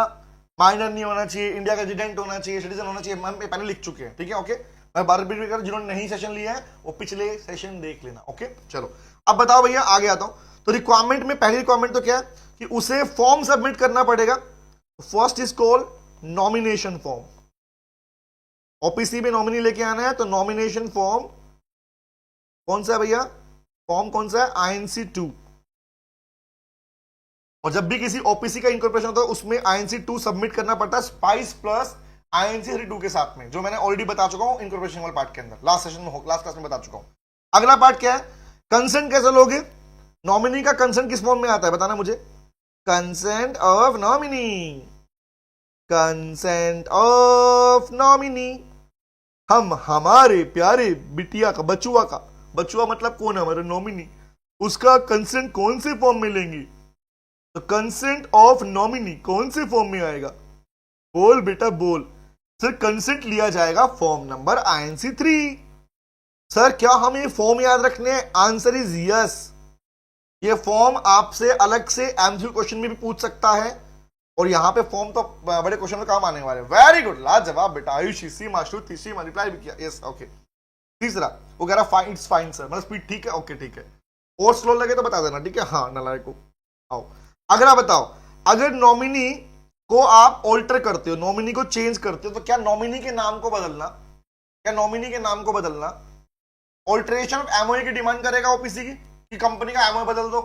माइनर नहीं होना चाहिए, इंडिया का रेजिडेंट होना चाहिए, सिटीजन होना चाहिए, हम पहले लिख चुके हैं, ठीक है। ओके, मैं बार बार रिपीट कर, जिन्होंने नहीं सेशन लिया है वो पिछले सेशन देख लेना। ओके चलो, अब बताओ भैया, आगे आता हूं। तो रिक्वायरमेंट में पहली रिक्वायरमेंट तो क्या है कि उसे फॉर्म सबमिट करना पड़ेगा। First is called nomination form, OPC में नॉमिनी लेके आना है तो नॉमिनेशन फॉर्म कौन सा है भैया, फॉर्म कौन सा है, आईएनसी 2। और जब भी किसी ओपीसी का इनकॉर्पोरेशन होता है उसमें आईएनसी 2 सबमिट करना पड़ता है, स्पाइस प्लस आईएनसी 2 के साथ में, जो मैंने ऑलरेडी बता चुका हूं इनकॉर्पोरेशन वाले पार्ट के अंदर, लास्ट सेशन में, लास्ट क्लास में बता चुका हूं। अगला पार्ट क्या है, कंसेंट कैसे लोगे, नॉमिनी का कंसेंट किस फॉर्म में आता है बताना मुझे, consent of nominee, consent of nominee. हम हमारे प्यारे बिटिया का, बचुआ मतलब कौन है, हमारे नॉमिनी, उसका कंसेंट कौन से फॉर्म में लेंगे, तो कंसेंट ऑफ नॉमिनी कौन से फॉर्म में आएगा, बोल बेटा बोल। सर कंसेंट लिया जाएगा फॉर्म नंबर आईएनसी 3। सर क्या हम ये फॉर्म याद रखने हैं, आंसर इज यस। ये फॉर्म आपसे अलग से एमसीक्यू क्वेश्चन में भी पूछ सकता है, और यहां पे फॉर्म तो बड़े क्वेश्चन में काम आने वाले। वेरी गुड, लाजवाब बेटा, आयुषी सी माशरू तीसरी मल्टीप्लाई भी किया, यस ओके। तीसरा वो कह रहा फाइन, इट्स फाइन सर, मतलब स्पीड ठीक है, ओके ठीक है, और स्लो लगे तो बता देना, ठीक है। हाँ नलायक को, आओ अगला बताओ, अगर नॉमिनी को आप ऑल्टर करते हो, नॉमिनी को चेंज करते हो, तो क्या नॉमिनी के नाम को बदलना, क्या नॉमिनी के नाम को बदलना ऑल्टरेशन ऑफ एमओए की डिमांड करेगा ओपीसी की, कि कंपनी का एमओए बदल दो,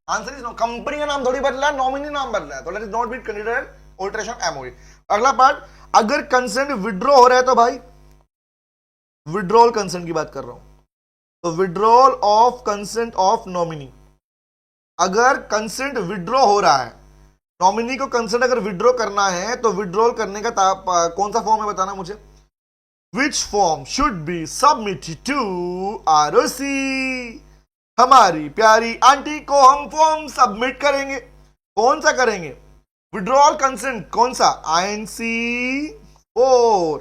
आंसर इज नो, कंपनी का नाम थोड़ी बदला है, नॉमिनी नाम बदला है, तो let is not be considered alteration of MOA. अगला पार्ट, अगर कंसेंट विड्रॉ हो रहा है तो भाई विड्रॉल कंसेंट की बात कर रहा हूं। तो withdrawal of consent of nominee, अगर कंसेंट विड्रॉ हो रहा है, नॉमिनी को कंसेंट अगर विड्रॉ करना है तो विड्रॉल करने का कौन सा फॉर्म है बताना मुझे। Which form should be submitted to ROC, हमारी प्यारी आंटी को हम फॉर्म सबमिट करेंगे। कौन सा करेंगे? विड्रॉल कंसेंट कौन सा? INC4।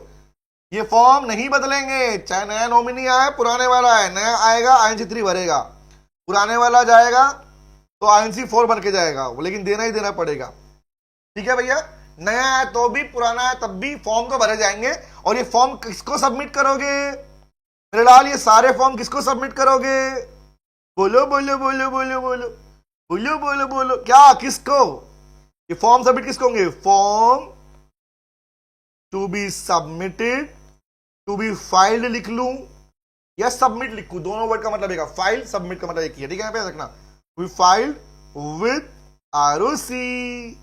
ये फॉर्म नहीं बदलेंगे, चाहे नया नॉमिनी आए, पुराने वाला है, नया आएगा INC3 भरेगा, पुराने वाला जाएगा तो INC4 बन के जाएगा, लेकिन देना ही देना पड़ेगा। ठीक है भैया, नया है तो भी, पुराना है तब भी फॉर्म तो भरे जाएंगे। और ये फॉर्म किसको सबमिट करोगे मेरे लाल? ये सारे फॉर्म किसको सबमिट करोगे? बोलो बोलो बोलो बोलो बोलो बोलो बोलो बोलो, क्या किसको? ये फॉर्म सबमिट किसको होंगे? Form to be submitted, to be filed लिख लूं या सबमिट लिखूं, दोनों वर्ड का मतलब एक, फाइल सबमिट का मतलब एक ही है। ठीक है, यहाँ पे रखना, to be filed with ROC,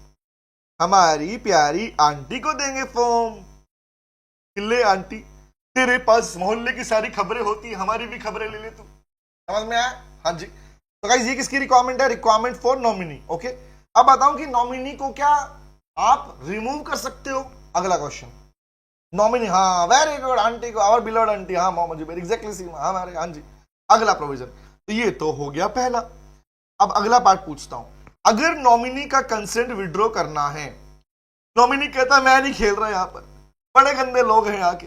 हमारी प्यारी आंटी को देंगे फॉर्म। ले आंटी, तेरे पास मोहल्ले की सारी खबरें होती, हमारी भी खबरें ले ले तू। समझ में आया? हाँ जी। तो गाइस ये किसकी रिक्वायरमेंट है? Requirement for nominee. ओके, अब बताऊं कि नॉमिनी को क्या आप रिमूव कर सकते हो? अगला क्वेश्चन, नॉमिनी, हाँ वेरी गुड आंटी को, आवर बिलोड आंटी, हाँ मोहम्मद जुबैर, एग्जैक्टली सेम हमारे, हाँ जी। अगला प्रोविजन, तो ये तो हो गया पहला। अब अगला पार्ट पूछता हूं, अगर नॉमिनी का कंसेंट विड्रॉ करना है, नॉमिनी कहता मैं नहीं खेल रहा यहां पर, बड़े गंदे लोग हैं यहाँ के,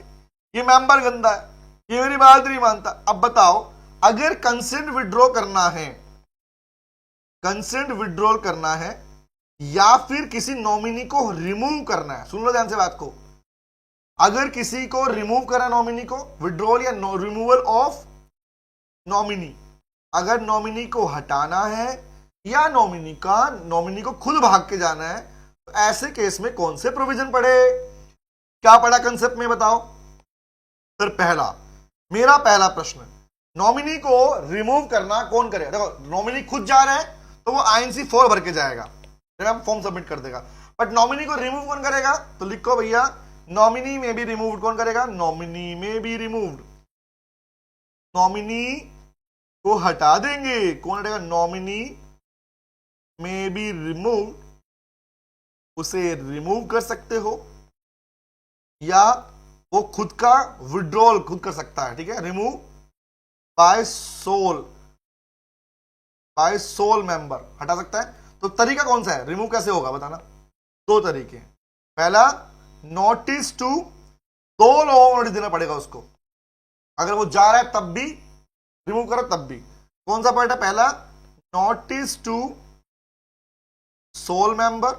ये मेंबर गंदा है, ये मेरी बात नहीं मानता। अब बताओ, अगर कंसेंट विड्रॉ करना है, कंसेंट विड्रॉल करना है या फिर किसी नॉमिनी को रिमूव करना है, सुन लो ध्यान से बात को, अगर किसी को रिमूव करना है नॉमिनी को, विड्रॉल या रिमूवल ऑफ नॉमिनी, अगर नॉमिनी को हटाना है या नॉमिनी को खुद भाग के जाना है, तो ऐसे केस में कौन से प्रोविजन पढ़े? क्या पढ़ा कंसेप्ट में बताओ सर? पहला, मेरा पहला प्रश्न, नॉमिनी को रिमूव करना कौन करेगा? देखो, नॉमिनी खुद जा रहा है तो वो INC4 भर के जाएगा, फॉर्म सबमिट कर देगा, बट नॉमिनी को रिमूव कौन करेगा? तो लिखो भैया, नॉमिनी में बी रिमूव्ड। कौन करेगा? नॉमिनी में बी रिमूव्ड, नॉमिनी को हटा देंगे। कौन हटेगा? नॉमिनी में बी रिमूव्ड, उसे रिमूव कर सकते हो या वो खुद का विड्रॉल खुद कर सकता है। ठीक है, रिमूव बाय सोल मेंबर, हटा सकता है। तो तरीका कौन सा है? रिमूव कैसे होगा बताना? दो तरीके, पहला नोटिस टू, 2 लोगों को नोटिस देना पड़ेगा उसको, अगर वो जा रहा है तब भी, रिमूव करो तब भी। कौन सा पॉइंट है? पहला notice to sole member,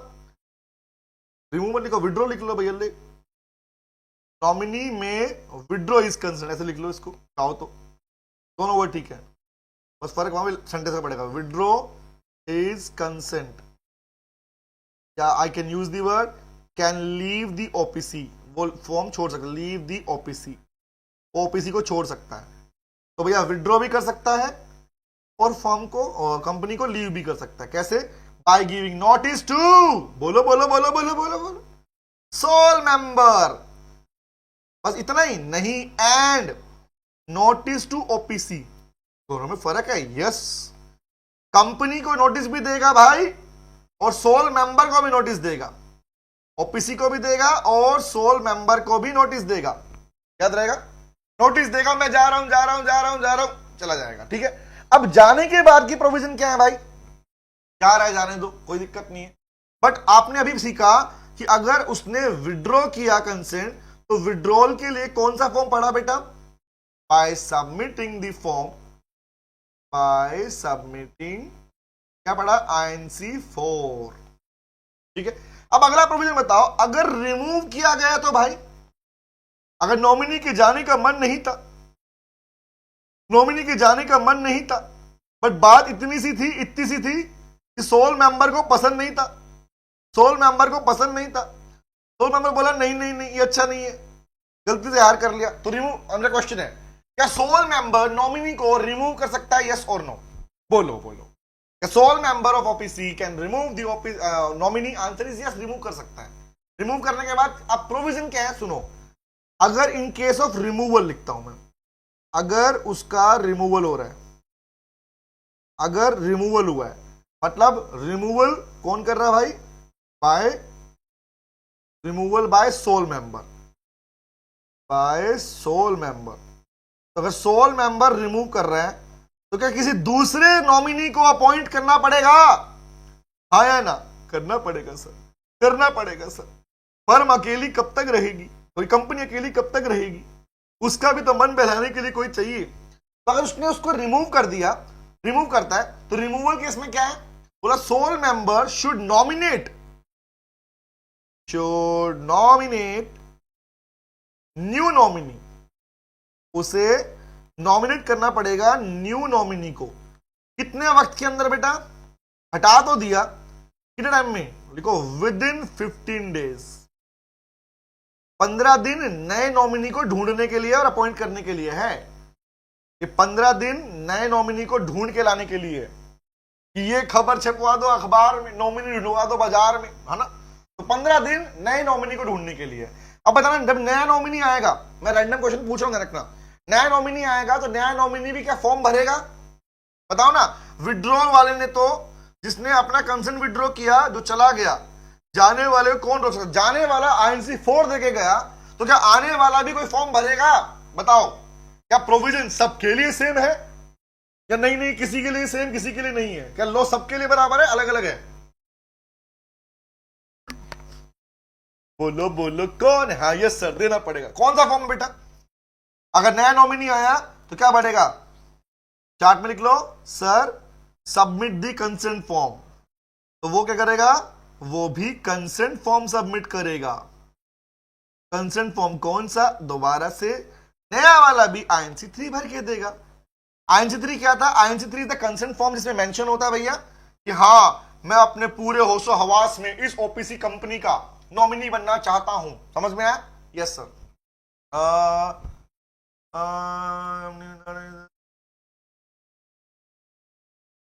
remove मत लिखो, विड्रॉ लिख लो भैया, नॉमिनी में विड्रॉ इज कंसर्न, ऐसे लिख लो इसको चाहो तो, दोनों वर्ड ठीक है, बस फर्क वहां पे सेंटेंस का पड़ेगा। विड्रॉ इज कंसेंट, या आई can use the word can leave the OPC, वो फॉर्म छोड़ सकता है, लीव द OPC को छोड़ सकता है। तो भैया विड्रॉ भी कर सकता है और फॉर्म को, कंपनी को लीव भी कर सकता है। कैसे? बाय गिविंग नोटिस टू, बोलो बोलो बोलो बोलो बोलो बोलो, सोल मेंबर, बस इतना ही नहीं, एंड नोटिस टू OPC, दोनों में फर्क है। यस, कंपनी को नोटिस भी देगा भाई और सोल मेंबर को भी नोटिस देगा, OPC को भी देगा और सोल मेंबर को भी नोटिस देगा। याद रहेगा, नोटिस देगा, मैं जा रहा हूं जा रहा हूं जा रहा हूं जा रहा हूं, चला जाएगा। ठीक है, अब जाने के बाद की प्रोविजन क्या है भाई? जा रहा है जाने दो, कोई दिक्कत नहीं है, बट आपने अभी सीखा कि अगर उसने विड्रॉ किया कंसेंट, तो विड्रॉल के लिए कौन सा फॉर्म पढ़ा बेटा? By submitting the form, by submitting, क्या पढ़ा? INC4। ठीक है, अब अगला प्रोविजन बताओ, अगर रिमूव किया गया तो भाई, अगर नॉमिनी के जाने का मन नहीं था, नॉमिनी के जाने का मन नहीं था, बट बात इतनी सी थी कि सोल मेंबर को पसंद नहीं था, सोल मेंबर को पसंद नहीं था, सोल मेंबर बोला नहीं नहीं नहीं ये अच्छा नहीं है, गलती से हार कर लिया, तो रिमूव। मेरा क्वेश्चन है, क्या सोल मेंबर नॉमिनी को रिमूव कर सकता है? यस और नो? बोलो बोलो, sole member of OPC can remove the nominee? Answer is yes, remove कर सकता है। रिमूव करने के बाद अब प्रोविजन क्या है सुनो, अगर इन केस ऑफ रिमूवल लिखता हूं मैं, अगर उसका रिमूवल हो रहा है, अगर रिमूवल हुआ है, मतलब रिमूवल कौन कर रहा है भाई? By removal by sole member, by sole member. तो अगर सोल मेंबर रिमूव कर रहे हैं तो क्या किसी दूसरे नॉमिनी को अपॉइंट करना पड़ेगा? हाँ या ना? करना पड़ेगा सर, करना पड़ेगा सर। फर्म अकेली कब तक रहेगी, कोई कंपनी अकेली कब तक रहेगी? उसका भी तो मन बहलाने के लिए कोई चाहिए। तो अगर उसने उसको रिमूव कर दिया, रिमूव करता है, तो रिमूवल केस में क्या है? बोला sole member should nominate new nominee. उसे नॉमिनेट करना पड़ेगा न्यू नॉमिनी को। कितने वक्त के अंदर बेटा? हटा तो दिया, कितने टाइम में? लिखो विद इन 15 डेज। 15 दिन नए नॉमिनी को ढूंढने के लिए और अपॉइंट करने के लिए है। ये 15 दिन नए नॉमिनी को ढूंढ के लाने के लिए कि ये खबर छपवा दो अखबार में, नॉमिनी ढूंढवा दो बाजार में, है ना? तो 15 दिन नए नॉमिनी को ढूंढने के लिए। अब बताना, जब नया नॉमिनी आएगा, मैं रैंडम क्वेश्चन पूछ रहा हूं, रखना, नया नॉमिनी आएगा तो नया नॉमिनी भी क्या फॉर्म भरेगा? बताओ ना। विड्रॉल वाले ने तो, जिसने अपना कंसेंट विड्रॉ किया, जो चला गया, जाने वाले को कौन रोक सकता? जाने वाला INC 4 देके गया, तो क्या आने वाला भी कोई फॉर्म भरेगा? बताओ, क्या प्रोविजन सबके लिए सेम है या नहीं? नहीं, किसी के लिए सेम, किसी के लिए नहीं है। क्या लो सबके लिए बराबर है, अलग अलग है? बोलो बोलो कौन है? हाँ यस सर, देना पड़ेगा। कौन सा फॉर्म बेटा? अगर नया नॉमिनी आया तो क्या बढ़ेगा? चार्ट में लिख लो sir, submit the consent form. तो वो क्या करेगा? वो भी कंसेंट फॉर्म सबमिट करेगा। कंसेंट फॉर्म कौन सा? दोबारा से नया वाला भी INC 3 भर के देगा। INC 3 क्या था? INC 3 द कंसेंट फॉर्म, जिसमें मेंशन होता है भैया कि हाँ मैं अपने पूरे होशो हवास में इस OPC कंपनी का नॉमिनी बनना चाहता हूं। समझ में आया? Yes sir.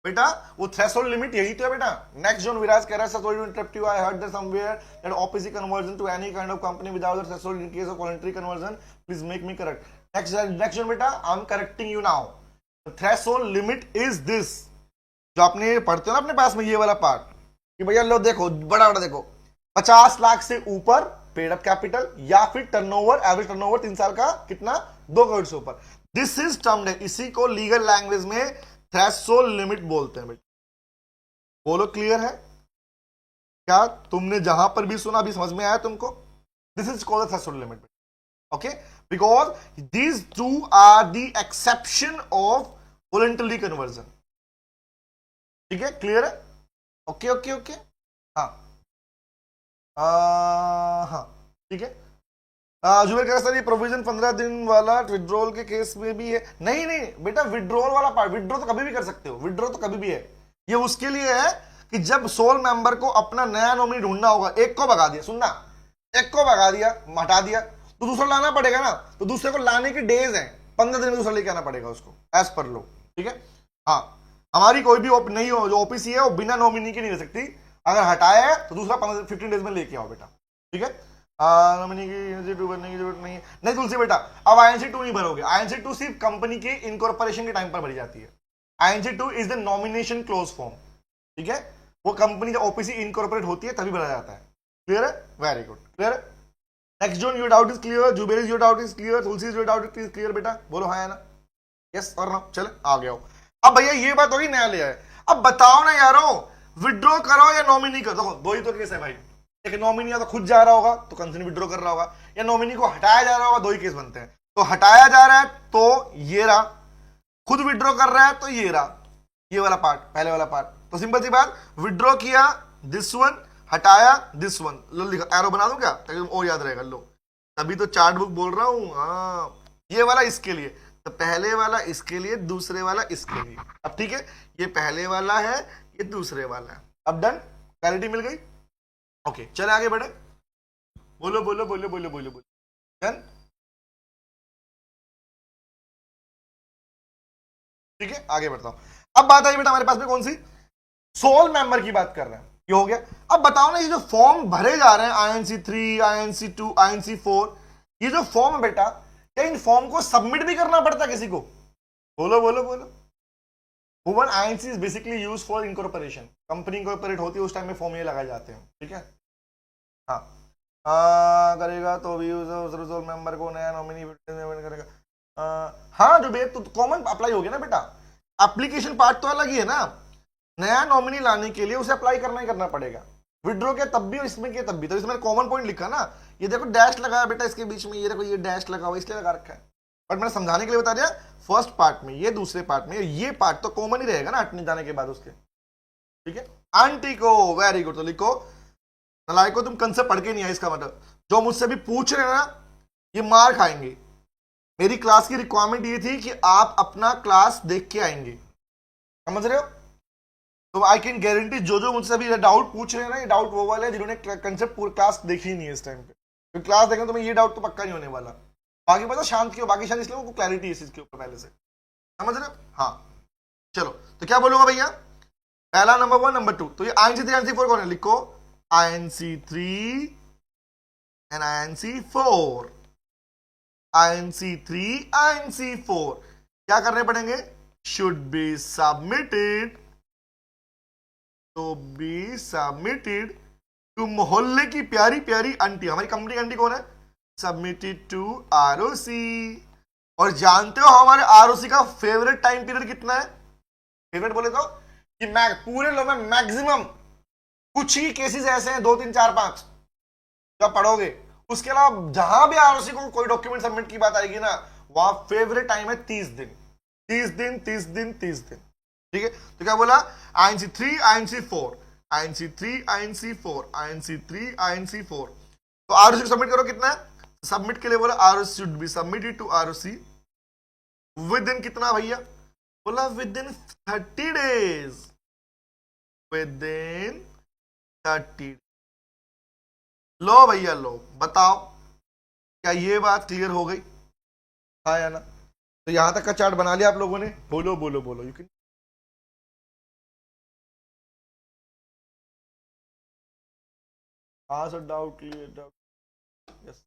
बेटा वो थ्रेशोल्ड लिमिट यही तो है बेटा। नेक्स्ट जोन विराज कह रहा है, sorry to interrupt you, I heard that somewhere that OPC conversion to any kind of company without the threshold in case of voluntary conversion, please make me correct. Next zone बेटा, I am correcting you now. The threshold limit is this, जो आपने पढ़ते हो ना अपने पास में, ये वाला पार्ट, कि भैया लो देखो, बड़ा बड़ा देखो, 50 लाख से ऊपर पेड अप कैपिटल, या फिर टर्नओवर, एवरेज टर्नओवर 3 साल का कितना? 2 करोड़ से ऊपर। दिस इज टर्म्ड, इसी को लीगल लैंग्वेज में थ्रेशोल्ड लिमिट बोलते हैं बेटा। बोलो क्लियर है? क्या तुमने जहां पर भी सुना, अभी समझ में आया तुमको? This is called threshold limit, okay, because these two are the exception of voluntary conversion. ठीक है, क्लियर है? ओके ओके ओके, हाँ हाँ ठीक है। जुबेर कह सर ये प्रोविजन 15 दिन वाला विड्रॉल के केस में भी है? नहीं नहीं बेटा, विड्रॉल वाला पार्ट, विड्रॉ तो कभी भी कर सकते हो, विड्रॉ तो कभी भी है। ये उसके लिए है कि जब सोल मेंबर को अपना नया नॉमिनी ढूंढना होगा, एक को भगा दिया, सुनना, एक को भगा दिया, हटा दिया, तो दूसरा लाना पड़ेगा ना। तो दूसरे को लाने के डेज हैं, 15 दिन में दूसरा लेके आना पड़ेगा उसको, एज पर लो। ठीक है, हाँ, हमारी कोई भी नहीं हो, जो OPC है वो बिना नॉमिनी की नहीं रह सकती। अगर हटाया है तो दूसरा 15 डेज में लेके आओ बेटा। ठीक है, नॉमिनी की INC 2 भरने की जरूरत नहीं है। नहीं तुलसी बेटा, अब INC 2 नहीं भरोगे। INC 2 सिर्फ कंपनी के इनकॉर्पोरेशन के टाइम पर भरी जाती है। INC 2 is the nomination close form. ठीक है, वो कंपनी जब OPC इनकॉर्पोरेट होती है तभी भरा जाता है। क्लियर है? वेरी गुड, क्लियर है। Next John, your doubt is clear, Zuber your doubt is clear, Tulsi your doubt is clear बेटा, बोलो हाँ या ना, यस और नो। चले आ गया हो। अब भैया ये बात होगी, नया लिया है। अब बताओ ना यारो, विड्रॉ करो या नॉमिनी करो? देखो दो ही तो केस है भाई, एक नॉमिनी या तो खुद जा रहा होगा तो कंसेंट विड्रॉ कर रहा होगा, या नॉमिनी को हटाया जा रहा होगा, दो ही केस बनते हैं। तो हटाया जा रहा है तो ये रहा, खुद विड्रॉ कर रहा है तो ये रहा, ये वाला पार्ट, पहले वाला पार्ट। तो सिंपल सी बात, विड्रॉ किया दिस वन, हटाया दिस वन। लो लिखा, एरो बना दूं क्या ताकि और याद रहेगा? लो, तभी तो चार्ट बुक बोल रहा हूं। हाँ, ये वाला इसके लिए, तो पहले वाला इसके लिए, दूसरे वाला इसके लिए। अब ठीक है, ये पहले वाला है, ये दूसरे वाला है। अब डन, क्लैरिटी मिल गई? ओके, चले आगे बढ़े। बोलो बोलो बोलो बोलो बोलो बोलो, डन? ठीक है, आगे बढ़ता हूं। अब बात आई बेटा हमारे पास में कौन सी? सोल मेंबर की बात कर रहे हैं, ये हो गया। अब बताओ ना, ये जो फॉर्म भरे जा रहे हैं INC 3, INC 2, INC 4, ये जो फॉर्म है बेटा, क्या इन फॉर्म को सबमिट भी करना पड़ता है किसी को? बोलो बोलो बोलो। Bhuvan, INC is basically use for incorporation, company incorporate होती है उस टाइम में फॉर्म ये लगाए जाते हैं, ठीक है। हाँ करेगा तो भी यूजर मेंबर को नया नॉमिनी करेगा। हाँ जो तो कॉमन अप्लाई हो गया ना बेटा, एप्लीकेशन पार्ट तो अलग ही है ना, नया नॉमिनी लाने के लिए उसे अप्लाई करना ही करना पड़ेगा। विड्रॉ के तब भी और इसमें के तब भी, तो इसमें कॉमन पॉइंट लिखा ना, ये देखो डैश लगाया बेटा इसके बीच में, ये देखो ये डैश लगा हुआ इसलिए लगा रखा है, बट मैंने समझाने के लिए बता दिया फर्स्ट पार्ट में, ये दूसरे पार्ट में, ये पार्ट तो कॉमन ही रहेगा ना हटने जाने के बाद उसके, ठीक है। आंटी को वेरी गुड, तो लिखो नलायक को तुम कंसेप्ट पढ़ के नहीं आए, इसका मतलब जो मुझसे भी पूछ रहे हैं ना ये मार खाएंगे। मेरी क्लास की रिक्वायरमेंट ये थी कि आप अपना क्लास देख के आएंगे, समझ रहे हो? तो आई कैन गारंटी जो मुझसे अभी डाउट पूछ रहे हैं ना, ये डाउट वो वाले हैं जिन्होंने कंसेप्ट पूरी क्लास देखी नहीं है इस टाइम पे, तो क्लास देखना तो मैं ये डाउट तो पक्का नहीं होने वाला। बाकी पता शांत क्यों, बाकी शांत इसलिए उनको क्लैरिटी है इस चीज के ऊपर पहले से, समझ रहे हो? हाँ चलो, तो क्या बोलूंगा भैया, पहला नंबर 1 नंबर 2, तो ये INC3 INC4 कौन है, लिखो INC3 and INC4, INC3 INC4 क्या करने पड़ेंगे, शुड बी सबमिटेड, तो बी सबमिटेड टू मोहल्ले की प्यारी प्यारी आंटी, हमारी कंपनी की आंटी कौन है, सबमिटेड टू ROC। और जानते हो हमारे ROC का फेवरेट टाइम पीरियड कितना है, फेवरेट बोले तो कि पूरे लो में मैक्सिमम कुछ ही केसेस ऐसे हैं 2 3 4 5 जो पढ़ोगे, उसके अलावा जहां भी ROC को कोई डॉक्यूमेंट सबमिट की बात आएगी ना, वहां फेवरेट टाइम है 30 दिन 30 दिन 30 दिन 30 दिन, ठीक है। तो क्या बोला, INC3 INC4 INC3 INC4 INC3 INC4, तो ROC को सबमिट करो, कितना है सबमिट के लिए बोला, ROC should be submitted to ROC within कितना भैया, बोला within 30 days, within 30। लो भैया लो, बताओ क्या ये बात क्लियर हो गई, हाँ या ना? तो यहां तक का चार्ट बना लिया आप लोगों ने, बोलो बोलो बोलो, यू कैन। हाँ sir doubt clear, doubt yes,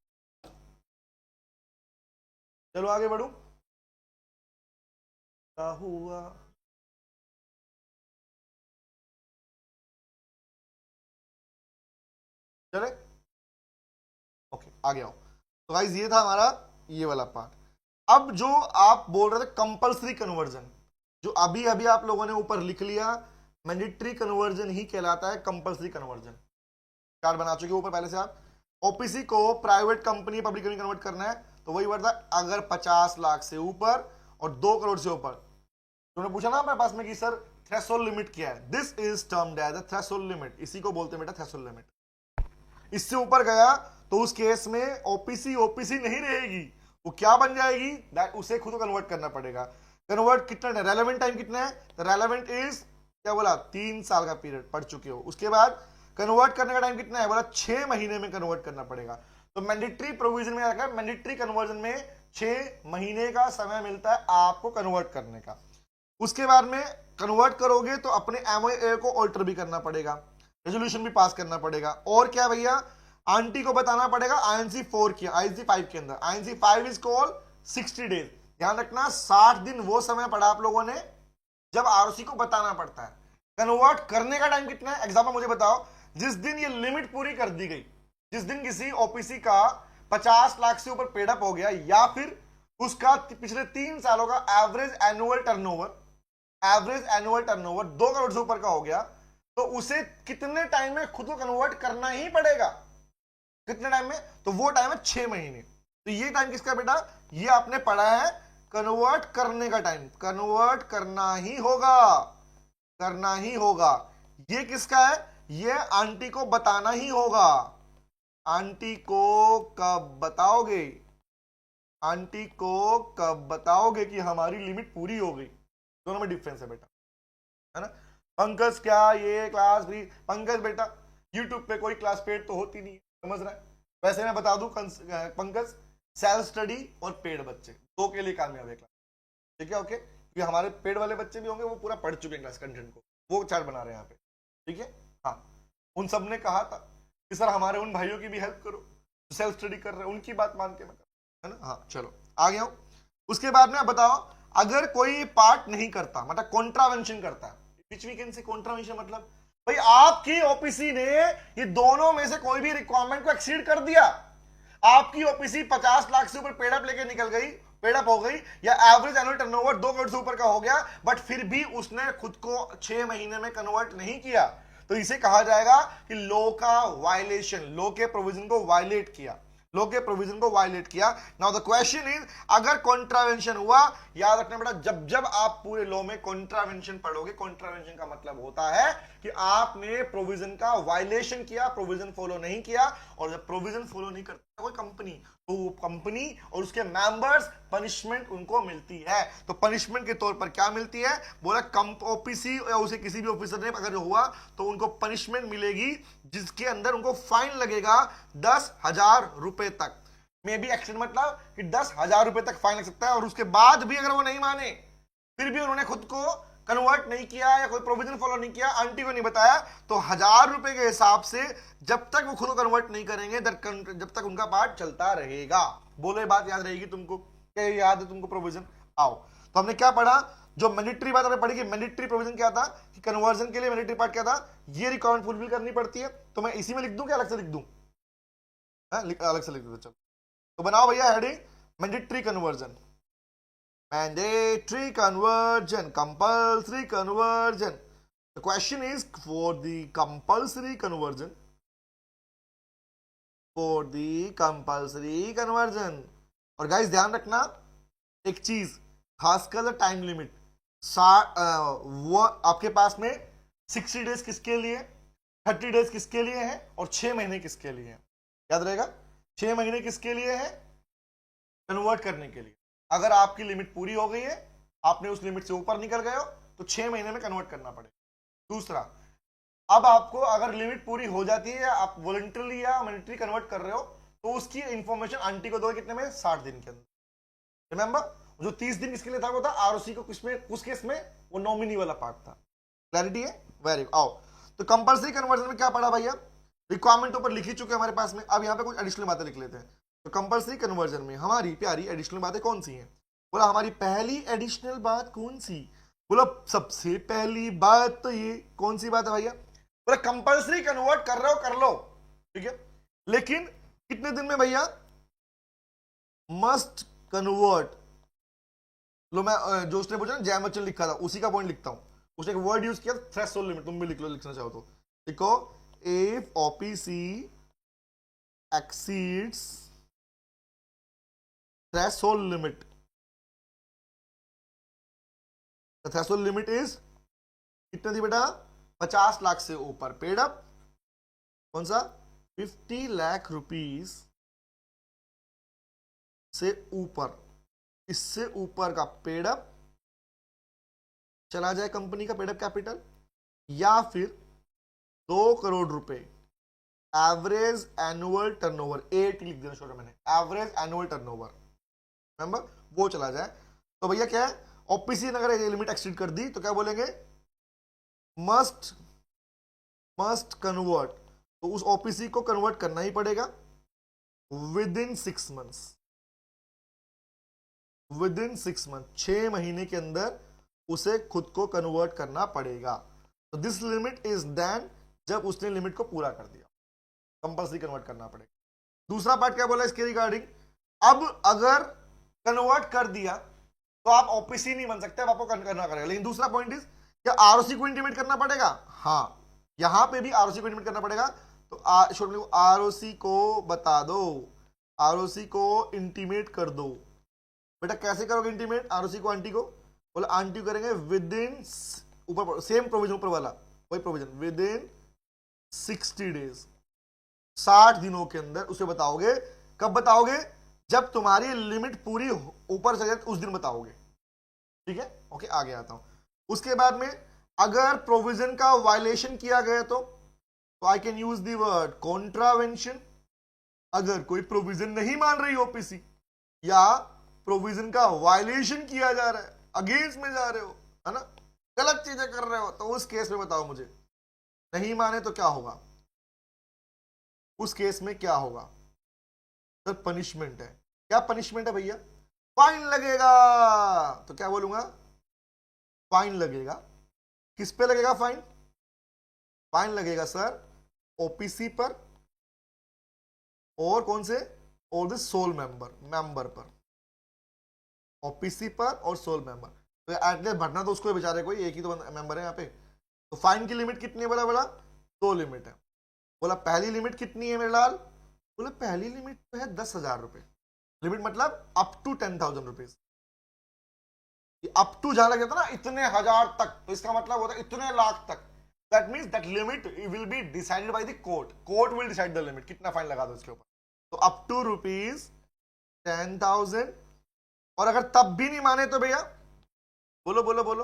चलो आगे बढ़ू, क्या हुआ, चले ओके आगे आओ। तो गाइस ये था हमारा ये वाला पार्ट। अब जो आप बोल रहे थे कंपल्सरी कन्वर्जन, जो अभी अभी आप लोगों ने ऊपर लिख लिया, मैंडेटरी कन्वर्जन ही कहलाता है कंपल्सरी कन्वर्जन। कार्ड बना चुके ऊपर पहले से आप, ओपीसी को private company public company convert करना है, तो वही वर्ड था अगर 50 लाख से ऊपर और 2 करोड़ से ऊपर। तुमने पूछा ना अपने पास में कि सर थ्रेशोल्ड लिमिट क्या है, this is termed as the threshold limit, इसी को बोलते हैं बेटा थ्रेशोल्ड लिमिट। इससे ऊपर गया तो उस केस में ओपीसी नहीं रहेगी, वो क्या बन जाएगी, दैट उसे खुद को कन्वर्ट करना पड़ेगा। कन्वर्ट कितना, रेलेवेंट टाइम कितना है, रेलेवेंट इज क्या बोला 3 साल का पीरियड पढ़ चुके हो। उसके बाद कन्वर्ट करने का टाइम कितना है, बोला 6 महीने में कन्वर्ट करना पड़ेगा। तो मैंडेटरी प्रोविजन में रखा है, मैंडेटरी कन्वर्जन में 6 महीने का समय मिलता है आपको कन्वर्ट करने का। उसके बाद में कन्वर्ट करोगे तो अपने एमओए को ऑल्टर भी करना पड़ेगा, रेजोल्यूशन भी पास करना पड़ेगा, और क्या भैया आंटी को बताना पड़ेगा INC4 की, INC5 के अंदर। INC5 इज कॉल्ड 60 डेज, ध्यान रखना 60 दिन वो समय पढ़ा आप लोगों ने जब ROC को बताना पड़ता है। कन्वर्ट करने का टाइम कितना है, एग्जाम्पल मुझे बताओ, जिस दिन ये लिमिट पूरी कर दी गई, जिस दिन किसी ओपीसी का 50 लाख से ऊपर पेडअप हो गया, या फिर उसका पिछले 3 सालों का एवरेज एनुअल टर्नओवर 2 करोड़ से ऊपर का हो गया, तो उसे कितने टाइम में खुद को कन्वर्ट करना ही पड़ेगा, कितने टाइम में, तो वो टाइम है 6 महीने। तो ये टाइम किसका बेटा, ये आपने पढ़ा है कन्वर्ट करने का टाइम, कन्वर्ट करना ही होगा, करना ही होगा। ये किसका है, ये आंटी को बताना ही होगा। आंटी को कब बताओगे, आंटी को कब बताओगे कि हमारी लिमिट पूरी हो गई, दोनों में डिफरेंस है बेटा, है ना। पंकज क्या ये क्लास भी, पंकज बेटा यूट्यूब पे कोई क्लास पेड तो होती नहीं है, समझ रहा है। वैसे मैं बता दूं पंकज, सेल्फ स्टडी और पेड बच्चे दो के लिए कामयाब है क्लास, ठीक है ओके। क्योंकि हमारे पेड वाले बच्चे भी होंगे वो पूरा पढ़ चुके हैं क्लास कंटेंट को, वो चार्ट बना रहे हैं यहाँ पे, ठीक है। हाँ उन सब ने कहा था कि सर हमारे उन भाइयों की भी हेल्प करो जो सेल्फ स्टडी कर रहे हैं, उनकी बात मान के मैं कर, है ना। हाँ चलो आ गया हूं। उसके बाद में बताओ, अगर कोई पार्ट नहीं करता, मतलब कॉन्ट्रावेंशन करता है, which we can say contravention, मतलब भाई आपकी ओपीसी ने ये दोनों में से कोई भी रिक्वायरमेंट को एक्सीड कर दिया, आपकी ओपीसी 50 लाख से ऊपर पेडअप लेके निकल गई, पेडअप हो गई, या एवरेज एनुअल टर्नओवर 2 करोड़ से ऊपर का हो गया, बट फिर भी उसने खुद को 6 महीने में कन्वर्ट नहीं किया, तो इसे कहा जाएगा कि लॉ का वायलेशन, लॉ के प्रोविजन को वायलेट किया, लॉ के प्रोविजन को वायलेट किया। नाउ द क्वेश्चन इज, अगर कॉन्ट्रावेंशन हुआ, याद रखना बेटा, जब जब आप पूरे लॉ में कॉन्ट्रावेंशन पढ़ोगे, कॉन्ट्रावेंशन का मतलब होता है कि आपने प्रोविजन का वायलेशन किया, प्रोविजन फॉलो नहीं किया, और जब प्रोविजन फॉलो नहीं करता कोई कंपनी, तो वो कंपनी और उसके मेंबर्स पनिशमेंट उनको मिलती है। तो पनिशमेंट के तौर पर क्या मिलती है, बोला ओपीसी या उसे किसी भी ऑफिसर ने अगर हुआ तो उनको पनिशमेंट मिलेगी, जिसके अंदर उनको फाइन लगेगा 10,000 रुपए तक, मे बी एक्शन, मतलब कि 10,000 रुपए तक फाइन लग सकता है। और उसके बाद भी अगर वो नहीं माने, फिर भी उन्होंने खुद को कन्वर्ट नहीं किया या कोई प्रोविजन फॉलो नहीं किया, आंटी को नहीं बताया, तो 1,000 रुपए के हिसाब से जब तक वो खुद को कन्वर्ट नहीं करेंगे, जब तक उनका पार्ट चलता रहेगा। बोलो ये बात याद रहेगी तुमको, क्या याद है तुमको प्रोविजन? आओ, तो हमने क्या पढ़ा, जो मैंडेटरी बात हमने पढ़ी कि मैंडेटरी प्रोविजन क्या था, कि कन्वर्जन के लिए मैंडेटरी पार्ट क्या था, ये रिक्वायरमेंट फुलफिल करनी पड़ती है। तो मैं इसी में लिख दूं क्या अलग से लिख दूं? अलग से लिख दो, चलो। तो बनाओ भैया heading, mandatory conversion, mandatory conversion, compulsory conversion. The question is, for the compulsory conversion, और गाइस ध्यान रखना एक चीज, खासकर टाइम लिमिट, वो आपके पास में 60 डेज किसके लिए, 30 डेज किसके लिए है, और 6 महीने किसके लिए है, याद रहेगा। 6 महीने किसके लिए है, कन्वर्ट करने के लिए। अगर आपकी लिमिट पूरी हो गई है, आपने उस लिमिट से ऊपर निकल गए हो, तो 6 महीने में कन्वर्ट करना पड़ेगा। दूसरा, अब आपको अगर लिमिट पूरी हो जाती है, आप वॉलंटरली या मैंडेटरी कन्वर्ट कर रहे हो, तो उसकी इंफॉर्मेशन आंटी को दोगे कितने में, 60 दिन के अंदर। रिमेंबर, जो 30 दिन किसके लिए था, वो था आरओसी को, किसमें, उस केस में वो नॉमिनी वाला पार्ट था। क्लैरिटी है, वेरी गुड। आओ, तो कंपल्सरी कन्वर्जन में क्या पढ़ा भैया, रिक्वायरमेंट ऊपर लिख ही चुके हमारे पास में, अब यहाँ पे कुछ एडिशनल बातें लिख लेते हैं। तो कंपल्सरी कन्वर्जन में हमारी प्यारी एडिशनल बातें कौन सी हैं? बोला हमारी पहली एडिशनल बात कौन सी? बोला सबसे पहली बात तो ये, कौन सी बात है भैया? बोला कंपल्सरी कन्वर्ट कर रहे हो कर लो, ठीक है, लेकिन कितने दिन में भैया? Must convert. लो, मैं जो उसने पूछा ना, जैमचन लिखा था, उसी का पॉइंट लिखता हूं। उसने एक वर्ड यूज किया, थ्रेशोल्ड लिमिट, तुम भी लिख लो, लिखना चाहो तो लिखो, if OPC exceeds threshold limit, the threshold limit is कितना थी बेटा? 50 लाख से ऊपर पेड अप, कौन सा? 50 लाख रुपीस से ऊपर, इससे ऊपर का पेड अप चला जाए कंपनी का पेड अप कैपिटल, या फिर 2 करोड़ रुपए एवरेज एनुअल टर्नओवर, 8 लिख देना छोटा मैंने, एवरेज एनुअल टर्नओवर, वो चला जाए, तो भैया क्या है, ओपीसी ने अगर लिमिट एक्सीड कर दी तो क्या बोलेंगे? मस्ट कन्वर्ट, तो उस ओपीसी को कन्वर्ट करना ही पड़ेगा with in 6 months, with in 6 month, 6 महीने के अंदर उसे खुद को कन्वर्ट करना पड़ेगा। तो दिस लिमिट इज देन, जब उसने लिमिट को पूरा कर दिया, कंपल्सरी कन्वर्ट करना पड़ेगा। दूसरा पार्ट क्या बोला इसके रिगार्डिंग, अब अगर कन्वर्ट कर दिया तो आप ओपीसी नहीं बन सकते, आपको करना पड़ेगा। लेकिन दूसरा पॉइंट इज, क्या आरओसी को इंटीमेट करना पड़ेगा? हाँ, यहां पे भी आरओसी को इंटीमेट करना पड़ेगा। तो आरओसी को बता दो, आरओसी को इंटीमेट कर दो। बेटा कैसे करोगे इंटीमेट आरओसी को? आंटी को बोला, आंटी करेंगे विद इन, ऊपर सेम प्रोविजन, ऊपर वाला वही प्रोविजन, विद इन 60 डेज, 60 दिनों के अंदर उसे बताओगे। कब बताओगे? जब तुम्हारी लिमिट पूरी ऊपर चले उस दिन बताओगे, ठीक है, ओके। आगे आता हूं। उसके बाद में अगर प्रोविजन का वायलेशन किया गया तो I can use the word contravention. अगर कोई प्रोविजन नहीं मान रही ओपीसी, या प्रोविजन का वायलेशन किया जा रहा है, अगेंस्ट में जा रहे हो, है ना, गलत चीजें कर रहे हो, तो उस केस में बताओ मुझे, नहीं माने तो क्या होगा? उस केस में क्या होगा? सर पनिशमेंट है। क्या पनिशमेंट है भैया? फाइन लगेगा। तो क्या बोलूंगा, फाइन लगेगा। किस पे लगेगा फाइन? फाइन लगेगा सर ओपीसी पर और कौन से, और द सोल मेंबर पर। ओपीसी पर और सोल मेंबर, तो एटलीस्ट भरना तो उसको है बेचारे, कोई एक ही तो मेंबर है यहाँ पे। तो फाइन की लिमिट कितनी है बोला, बोला 2 लिमिट है। बोला पहली लिमिट कितनी है मेरे लाल, बोला पहली लिमिट तो है 10,000 रुपए। लिमिट मतलब up to 10,000 rupees. Up to जहां लग जाता ना इतने हजार तक, तो इसका मतलब होता है इतने लाख तक। That means that limit will be decided by the court. Court will decide the limit, कितना फाइन लगा दो इसके ऊपर। तो अप टू रुपीज 10,000। और अगर तब भी नहीं माने तो भैया बोलो बोलो बोलो,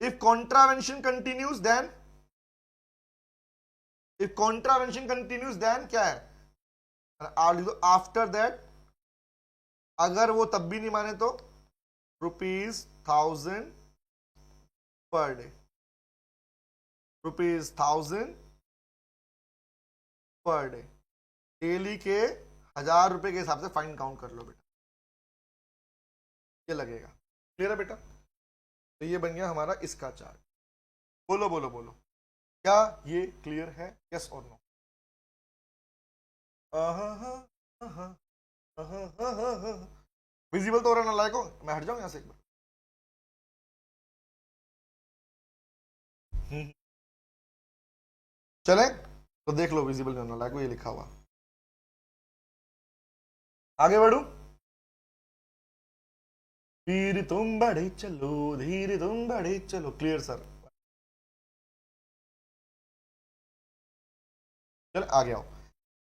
if contravention continues then, if contravention continues then क्या है, आफ्टर दैट, अगर वो तब भी नहीं माने तो ₹1,000 per day, ₹1,000 per day. Daily के 1,000 रुपए के हिसाब से फाइन काउंट कर लो बेटा, ये लगेगा। क्लियर है बेटा? तो ये बन गया हमारा इसका चार्ट। बोलो बोलो बोलो, क्या ये क्लियर है? यस और नो? विजिबल तो हो रहा ना लायक हो, मैं हट जाऊं यहां से एक बार। चले तो देख लो विजिबल नहीं लायक, ये लिखा हुआ। आगे बढ़ू, धीरे तुम बढ़े चलो, धीरे तुम बढ़े चलो। Clear sir? चल आगे आओ।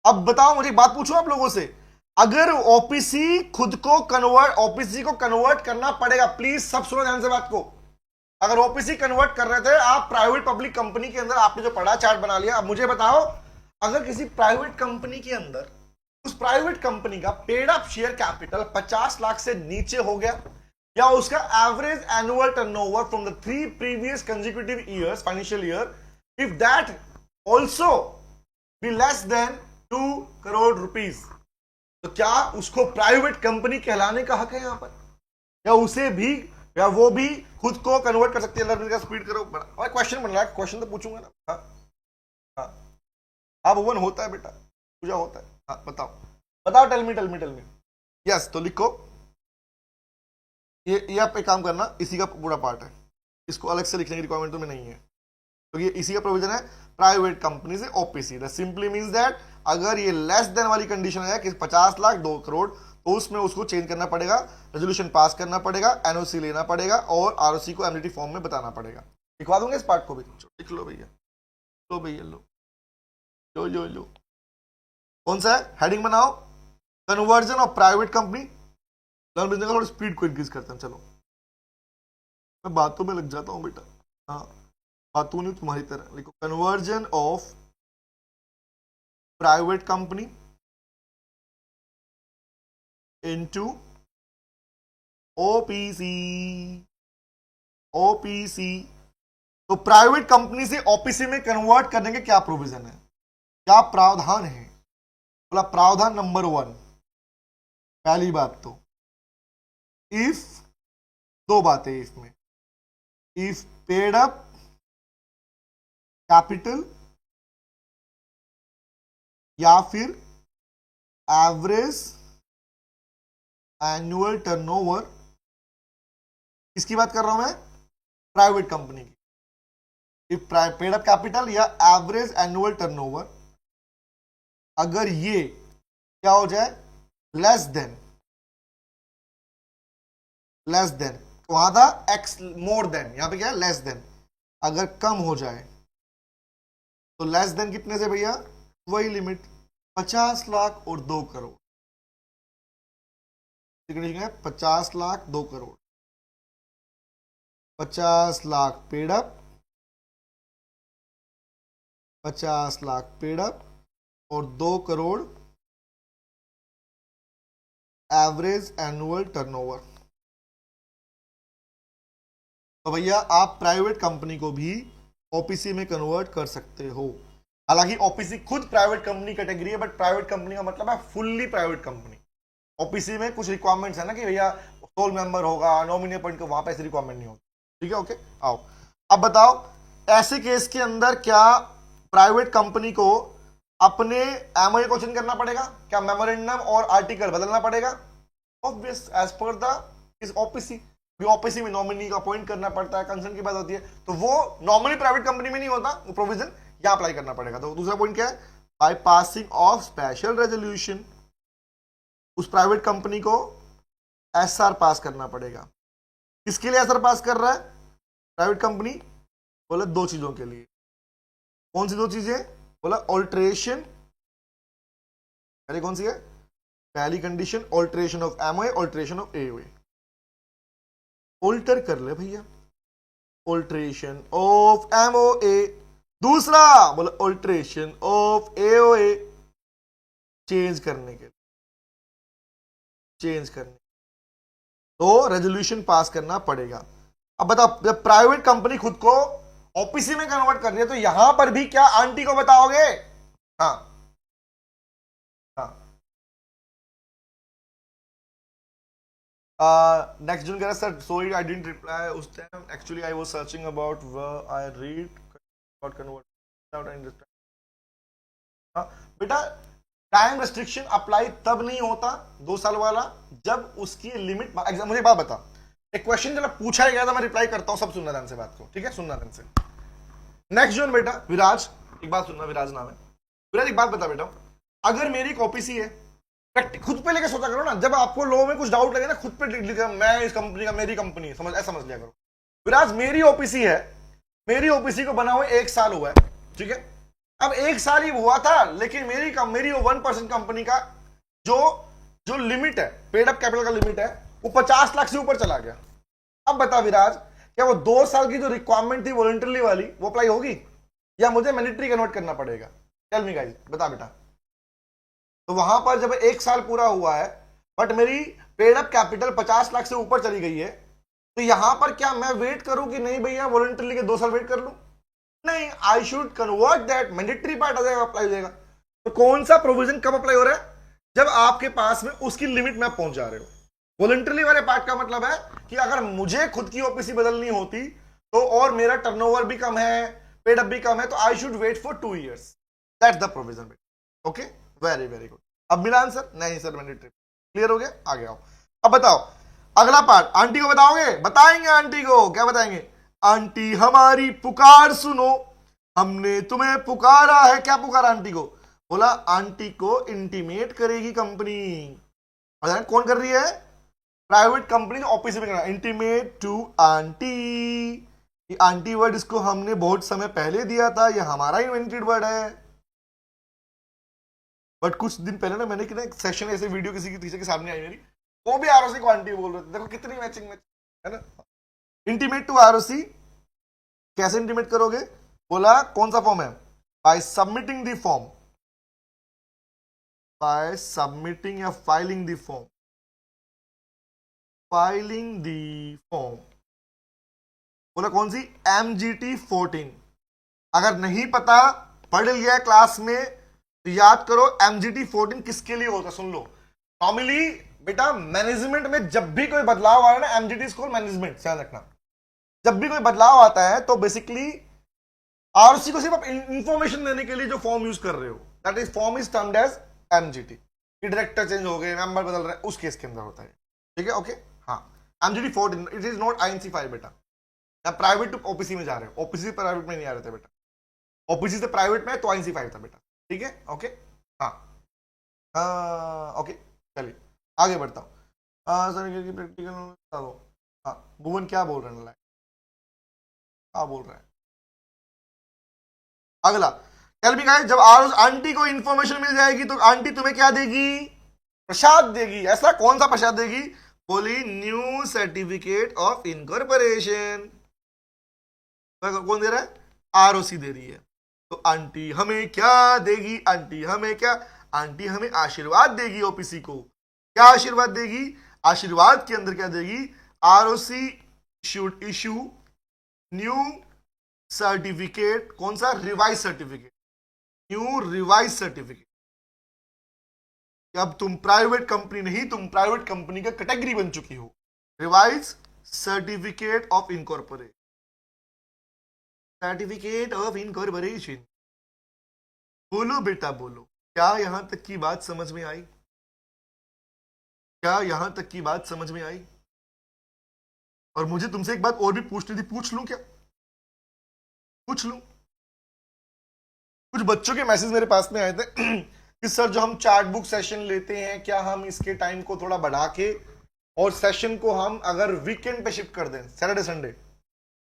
अब बताओ मुझे बात पूछो आप लोगों से, अगर ओपीसी खुद को कन्वर्ट, ओपीसी को कन्वर्ट करना पड़ेगा, प्लीज सब सुनो ध्यान से बात को। अगर ओपीसी कन्वर्ट कर रहे थे आप प्राइवेट पब्लिक कंपनी के अंदर, आपने जो पढ़ा चार्ट बना लिया, अब मुझे बताओ अगर किसी प्राइवेट कंपनी के अंदर उस प्राइवेट कंपनी का paid up share capital 50 lakh से नीचे हो गया, या उसका average annual turnover from the 3 previous consecutive years, financial year, if that also be less than 2 crore rupees, तो क्या उसको प्राइवेट कंपनी कहलाने का हक है यहां पर? या उसे भी, या वो भी खुद को कन्वर्ट कर सकती है? लर्निंग का स्पीड करो। और क्वेश्चन बन रहा है, क्वेश्चन तो पूछूंगा ना। हाँ हाँ हाँ भुवन होता है बेटा, पूजा होता है। हाँ बताओ बताओ, tell me tell me tell me. Yes तो लिखो, ये आप एक काम करना, इसी का पूरा पार्ट है, इसको अलग से लिखने की रिक्वायरमेंट तो में नहीं है, तो ये इसी का प्रोविजन है। प्राइवेट कंपनी से OPC, that simply means that अगर ये लेस देन वाली कंडीशन है कि 50 लाख 2 करोड़, तो उसमें उसको चेंज करना पड़ेगा, रेजोल्यूशन पास करना पड़ेगा, एनओसी लेना पड़ेगा और आरओसी को एमडीटी फॉर्म में बताना पड़ेगा। लिखवा दूंगा इस पार्ट को भी, लिख लो भैया, लो भैया लो लो लो लो। कौन सा है? हेडिंग बनाओ, conversion of private company. Learn business का थोड़ी स्पीड को इंक्रीज करते हैं। चलो मैं बातों में लग जाता हूँ बेटा, हाँ बातों नहीं तुम्हारी तरह। लिखो conversion of private company into OPC. OPC, तो प्राइवेट कंपनी से ओपीसी में कन्वर्ट करने के क्या प्रोविजन है, क्या प्रावधान है? बोला प्रावधान नंबर 1, पहली बात तो इफ, दो बातें इसमें, इफ पेड अप कैपिटल या फिर एवरेज एनुअल टर्नओवर, किसकी बात कर रहा हूं मैं? प्राइवेट कंपनी की। इफ पेड अप कैपिटल या एवरेज एनुअल टर्नओवर, अगर ये क्या हो जाए, लेस देन, तो वहां था एक्स मोर देन, यहां पे क्या है लेस देन, अगर कम हो जाए तो लेस देन कितने से भैया? वही लिमिट 50 लाख और 2 crore. 50 lakh 2 crore, 50 lakh paid up, 50 lakh paid up और 2 करोड़ एवरेज एनुअल टर्नओवर। तो भैया आप प्राइवेट कंपनी को भी ओपीसी में कन्वर्ट कर सकते हो। हालांकि ओपीसी खुद प्राइवेट कंपनी कैटेगरी है, बट प्राइवेट कंपनी का मतलब है फुल्ली प्राइवेट कंपनी। ओपीसी में कुछ रिक्वायरमेंट्स है ना कि भैया सोल मेंबर होगा, नॉमिनी अपॉइंट को, वहां पे ऐसी रिक्वायरमेंट नहीं होती। ठीक है, ओके। आओ अब बताओ, ऐसे केस के अंदर क्या प्राइवेट कंपनी को अपने एमओए को चेंज करना पड़ेगा? क्या मेमोरेंडम और आर्टिकल बदलना पड़ेगा? ऑब्वियस, एज पर द इस ओपीसी, ओपीसी में नॉमिनी को अपॉइंट करना पड़ता है, कंसर्न की बात होती है, तो वो नॉर्मली प्राइवेट कंपनी में नहीं होता, वो प्रोविजन यहां अप्लाई करना पड़ेगा। तो दूसरा पॉइंट क्या है? By passing of special resolution, उस प्राइवेट कंपनी को एसआर पास करना पड़ेगा। किसके लिए एसआर पास कर रहा है प्राइवेट कंपनी? बोला दो चीजों के लिए। कौन सी दो चीजें? बोला ऑल्ट्रेशन, पहले कौन सी है? पहली condition alteration of MOA, alteration of AOA. Alter कर ले भैया, ऑल्ट्रेशन ऑफ एमओए। दूसरा बोला ऑल्ट्रेशन ऑफ एओए, चेंज करने के लिए, चेंज करने, तो रेजोल्यूशन पास करना पड़ेगा। अब बताओ, जब प्राइवेट कंपनी खुद को ओपीसी में कन्वर्ट कर रही है, तो यहां पर भी क्या आंटी को बताओगे? हाँ, नेक्स्ट जून कह रहा sir, sorry I didn't reply उस time, actually I was searching about I read got convert out and बेटा, टाइम रेस्ट्रिक्शन अप्लाई तब नहीं होता 2 साल वाला, जब उसकी लिमिट, मुझे बात बता, एक क्वेश्चन जब पूछा गया था, मैं रिप्लाई करता हूं, सब सुनना ध्यान से बात को, ठीक है? सुनना ध्यान से। नेक्स्ट जून बेटा, विराज एक बात सुनना, विराज नाम है। विराज एक बात बता बेटा, अगर मेरी कॉपी सी है, खुद पे लेके सोचा करो ना, जब आपको लो में कुछ डाउट लगे ना, खुद पे लिखा मैं इस कंपनी का, मेरी कंपनी है, समझ ऐसा समझ लिया करो। विराज मेरी ओपीसी है, मेरी ओपीसी को बना हुआ 1 साल हुआ है, ठीक है? अब 1 साल ही हुआ था, लेकिन मेरी 1% कंपनी का जो लिमिट है, पेड अप कैपिटल का लिमिट है, वो 50 लाख से ऊपर चला गया। अब बता विराज, क्या वो 2 साल की जो रिक्वायरमेंट थी वॉलंटरी वाली, वो अप्लाई होगी या मुझे मैंडेटरी कन्वर्ट करना पड़ेगा? टेल मी गाइस, बता बेटा। तो वहां पर जब 1 साल पूरा हुआ है, बट मेरी पेड अप कैपिटल 50 लाख से ऊपर चली गई है, तो यहां पर क्या मैं वेट करूं कि नहीं भैया वॉलंटरी के 2 साल वेट कर लूं? नहीं, I should convert that, mandatory part apply हो जाएगा। तो कौन सा प्रोविजन कब अप्लाई हो रहा है? जब आपके पास में उसकी लिमिट में आप पहुंच जा रहे हो। वॉलंटरी वाले पार्ट का मतलब है कि अगर मुझे खुद की ओपीसी बदलनी होती तो, और मेरा टर्नओवर भी कम है, पेड अप भी कम है, तो I should wait for 2 years। That's the provision. Okay, very very good. अब मिला आंसर? नहीं सर, मैंडेटरी। क्लियर हो गया? आगे आओ। अब बताओ अगला पार्ट, आंटी को बताओगे? बताएंगे आंटी को। क्या बताएंगे? आंटी हमारी पुकार सुनो, हमने तुम्हें पुकारा है। क्या पुकारा आंटी को? बोला आंटी को इंटीमेट करेगी कंपनी। कौन कर रही है? प्राइवेट कंपनी ओपीसी में करना। Intimate to aunty, aunty word इसको हमने बहुत समय पहले दिया था, ये हमारा इन्वेंटेड वर्ड है। बट कुछ दिन पहले ना मैंने एक सेशन ऐसे वीडियो किसी की टीचर के सामने आई मेरी, वो भी आरओसी को आंटी बोल रहे थे। देखो कितनी मैचिंग है ना। इंटीमेट टू आरओसी कैसे इंटीमेट करोगे? बोला कौन सा फॉर्म है? By submitting the form, by submitting या filing the form, filing the form. बोला कौन सी? MGT 14। अगर नहीं पता, पढ़ लिया क्लास में, तो याद करो MGT 14 किसके लिए होता है, सुन लो। नॉर्मली बेटा मैनेजमेंट में जब भी कोई बदलाव आ रहा है ना, MGT स्कूल मैनेजमेंट, ध्यान रखना, जब भी कोई बदलाव आता है तो बेसिकली आरओसी को सिर्फ आप इंफॉर्मेशन देने के लिए जो फॉर्म यूज कर रहे हो, that is form is termed as MGT। Director change हो गए, मेंबर बदल रहे, उस केस के अंदर होता है। ठीक है, ओके। हाँ, MGT 14, it is not INC 5 बेटा। आप प्राइवेट टू ओपीसी में जा रहे हो, ओपीसी से प्राइवेट में नहीं आ रहे थे बेटा, ओपीसी से प्राइवेट में तो INC 5 था बेटा। ठीक है, ओके। हाँ ओके, चलिए आगे बढ़ता हूँ। सर प्रैक्टिकल बता दो। हाँ भुवन क्या बोल रहे हैं? क्या बोल रहे हैं? अगला, टेल मी गाइस, जब आंटी को इंफॉर्मेशन मिल जाएगी तो आंटी तुम्हें क्या देगी? प्रसाद देगी। ऐसा कौन सा प्रसाद देगी? बोली न्यू सर्टिफिकेट ऑफ इनकॉर्पोरेशन। कौन दे रहा है? आरओसी दे रही है। तो आंटी हमें क्या देगी? आंटी हमें क्या? आंटी हमें आशीर्वाद देगी। ओपीसी को क्या आशीर्वाद देगी? आशीर्वाद के अंदर क्या देगी? ROC should issue new certificate. कौन सा? Revise certificate, new revise certificate. अब तुम प्राइवेट कंपनी नहीं, तुम प्राइवेट कंपनी का कैटेगरी बन चुकी हो, revise certificate of incorporation, certificate of incorporation. बोलो बेटा बोलो, क्या यहां तक की बात समझ में आई? क्या यहां तक की बात समझ में आई? और मुझे तुमसे एक बात और भी पूछनी थी, पूछ लूं क्या? पूछ लूं? कुछ बच्चों के मैसेज मेरे पास में आए थे कि सर जो हम चार्ट बुक सेशन लेते हैं, क्या हम इसके टाइम को थोड़ा बढ़ा के और सेशन को हम अगर वीकेंड पे शिफ्ट कर दें, Saturday Sunday,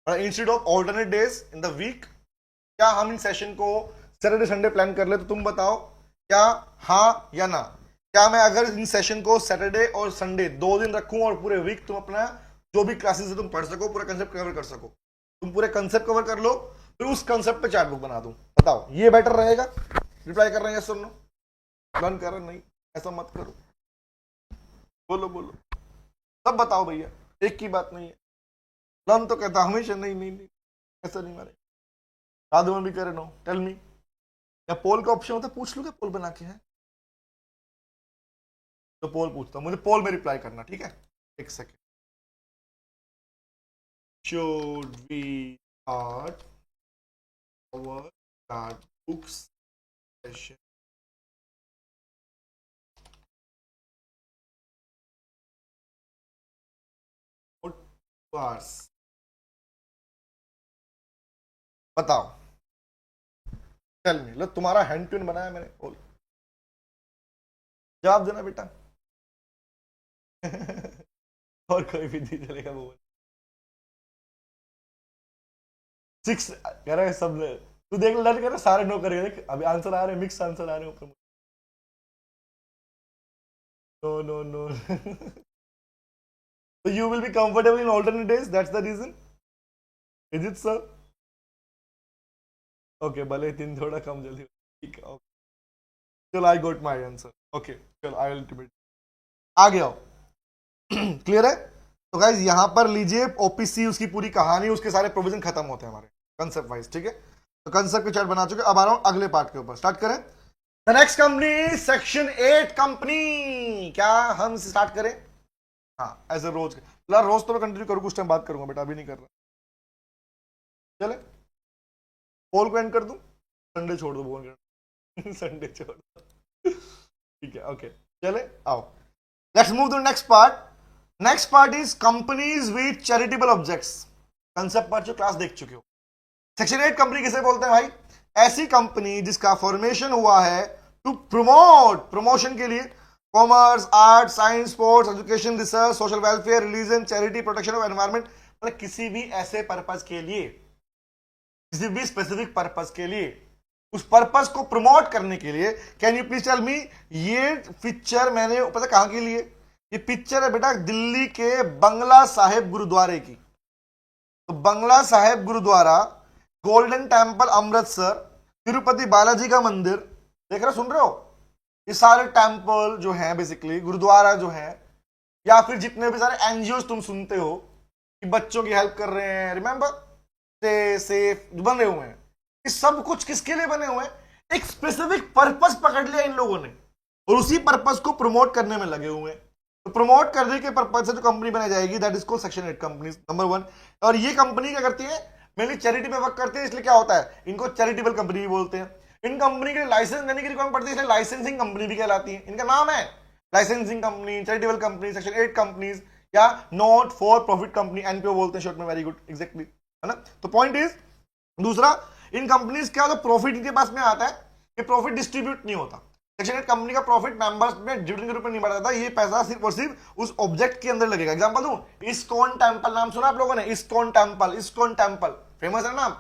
instead of alternate days in the week, क्या हम इन सेशन को सैटरडे संडे प्लान कर ले? तो तुम बताओ क्या हाँ या ना? क्या मैं अगर इन सेशन को सैटरडे और संडे 2 दिन रखूं और पूरे वीक तुम अपना जो भी क्लासेस है तुम पढ़ सको, पूरा कंसेप्ट कवर कर सको, तुम पूरे कंसेप्ट कवर कर लो, फिर उस कंसेप्ट पे चार्ट बुक बना दूं? बताओ ये बेटर रहेगा? रिप्लाई कर रहे हैं सुन लो, लर्न कर रहे नहीं, ऐसा मत करो, बोलो बोलो सब बताओ भैया, एक की बात नहीं है। लर्न तो कहता हमेशा नहीं नहीं नहीं, ऐसा नहीं मारे। राधु में भी करे नो, टेल मी, या पोल का ऑप्शन होता है? पूछ लो क्या पोल बना के है? तो पोल पूछता हूं, मुझे पोल में रिप्लाई करना, ठीक है? एक second. Should we start our chart books session for 2 hours? बताओ, टेल मी। लो तुम्हारा हैंड ट्यून बनाया मैंने, बोल जवाब देना बेटा और कोई भी नहीं चलेगा, बोल 6 कह रहे सब। तू देख लर्न कर, सारे नो करेगा, देख अभी आंसर आ रहे, मिक्स आंसर आ रहे ऊपर। No no no so you will be comfortable in alternate days, that's the reason, is it sir? Okay, भले दिन थोड़ा कम जल्दी, ठीक है, okay चलो, I got my answer, okay चलो I will ultimate आ गया क्लियर है? तो गाइज यहां पर लीजिए ओपीसी, उसकी पूरी कहानी, उसके सारे प्रोविजन खत्म होते हैं हमारे कंसेप्ट वाइज, ठीक है? तो कंसेप्ट के चार्ट बना चुके, अब आ रहा हूं अगले पार्ट के ऊपर, स्टार्ट करें। The next company section 8 company, क्या हम स्टार्ट करें? हाँ एज ए रोज, रोज तो मैं कंटिन्यू करूँ, कुछ टाइम बात करूंगा बेटा, अभी नहीं कर रहा। चले पोल को एंड कर दूं, संडे छोड़ दो, बोल संडे छोड़ दो ठीक है, ओके चले आओ, let's move to next part. Next part is companies with charitable objects. Concept part जो क्लास देख चुके हो। सेक्शन 8 कंपनी किसे बोलते हैं भाई? ऐसी कंपनी जिसका फॉर्मेशन हुआ है टू प्रमोट, प्रमोशन के लिए, commerce, art, science, sports, education, research, social welfare, religion, charity, protection of environment, मतलब किसी भी ऐसे पर्पस के लिए, किसी भी स्पेसिफिक पर्पस के लिए, उस पर्पस को प्रमोट करने के लिए। Can you please tell me, ये पिक्चर मैंने पता कहां के लिए? ये पिक्चर है बेटा दिल्ली के बंगला साहिब गुरुद्वारे की। तो बंगला साहिब गुरुद्वारा, गोल्डन टेम्पल अमृतसर, तिरुपति बालाजी का मंदिर, देख रहे सुन रहे हो? ये सारे टेम्पल जो हैं बेसिकली, गुरुद्वारा जो है, या फिर जितने भी सारे एनजीओ तुम सुनते हो कि बच्चों की हेल्प कर रहे हैं, रिमेंबर सेफ बन रहे हुए हैं, ये सब कुछ किसके लिए बने हुए हैं? एक स्पेसिफिक पर्पस पकड़ लिया इन लोगों ने और उसी पर्पस को प्रमोट करने में लगे हुए हैं। तो प्रमोट करने के पर्पस से जो कंपनी बनाई जाएगी, that is called section 8 companies, number 1। और ये कंपनी क्या करती है? मेनली चैरिटी पे वर्क करते हैं, इसलिए क्या होता है, इनको चैरिटेबल कंपनी भी बोलते हैं। इन कंपनी के लाइसेंस देने की रिक्वायरमेंट पड़ती है, इसलिए लाइसेंसिंग कंपनी भी कहलाती है। इनका नाम है licensing company, charitable company, section 8 companies, या not for profit company, NPO बोलते हैं शॉर्ट में। वेरी गुड, एग्जैक्टली, है ना? तो पॉइंट इज, दूसरा, इन कंपनीज क्या होता है, प्रॉफिट इनके पास में आता है, ये प्रॉफिट डिस्ट्रीब्यूट नहीं होता। सेक्शन 8 कंपनी का प्रॉफिट मेंबर्स में डिविडेंड के रूप में नहीं बढ़ा जाता, ये पैसा सिर्फ और सिर्फ उस ऑब्जेक्ट के अंदर लगेगा। एग्जांपल दूं, इस्कॉन टेंपल, नाम सुना आप लोगों ने? ISKCON temple, ISKCON temple famous है नाम।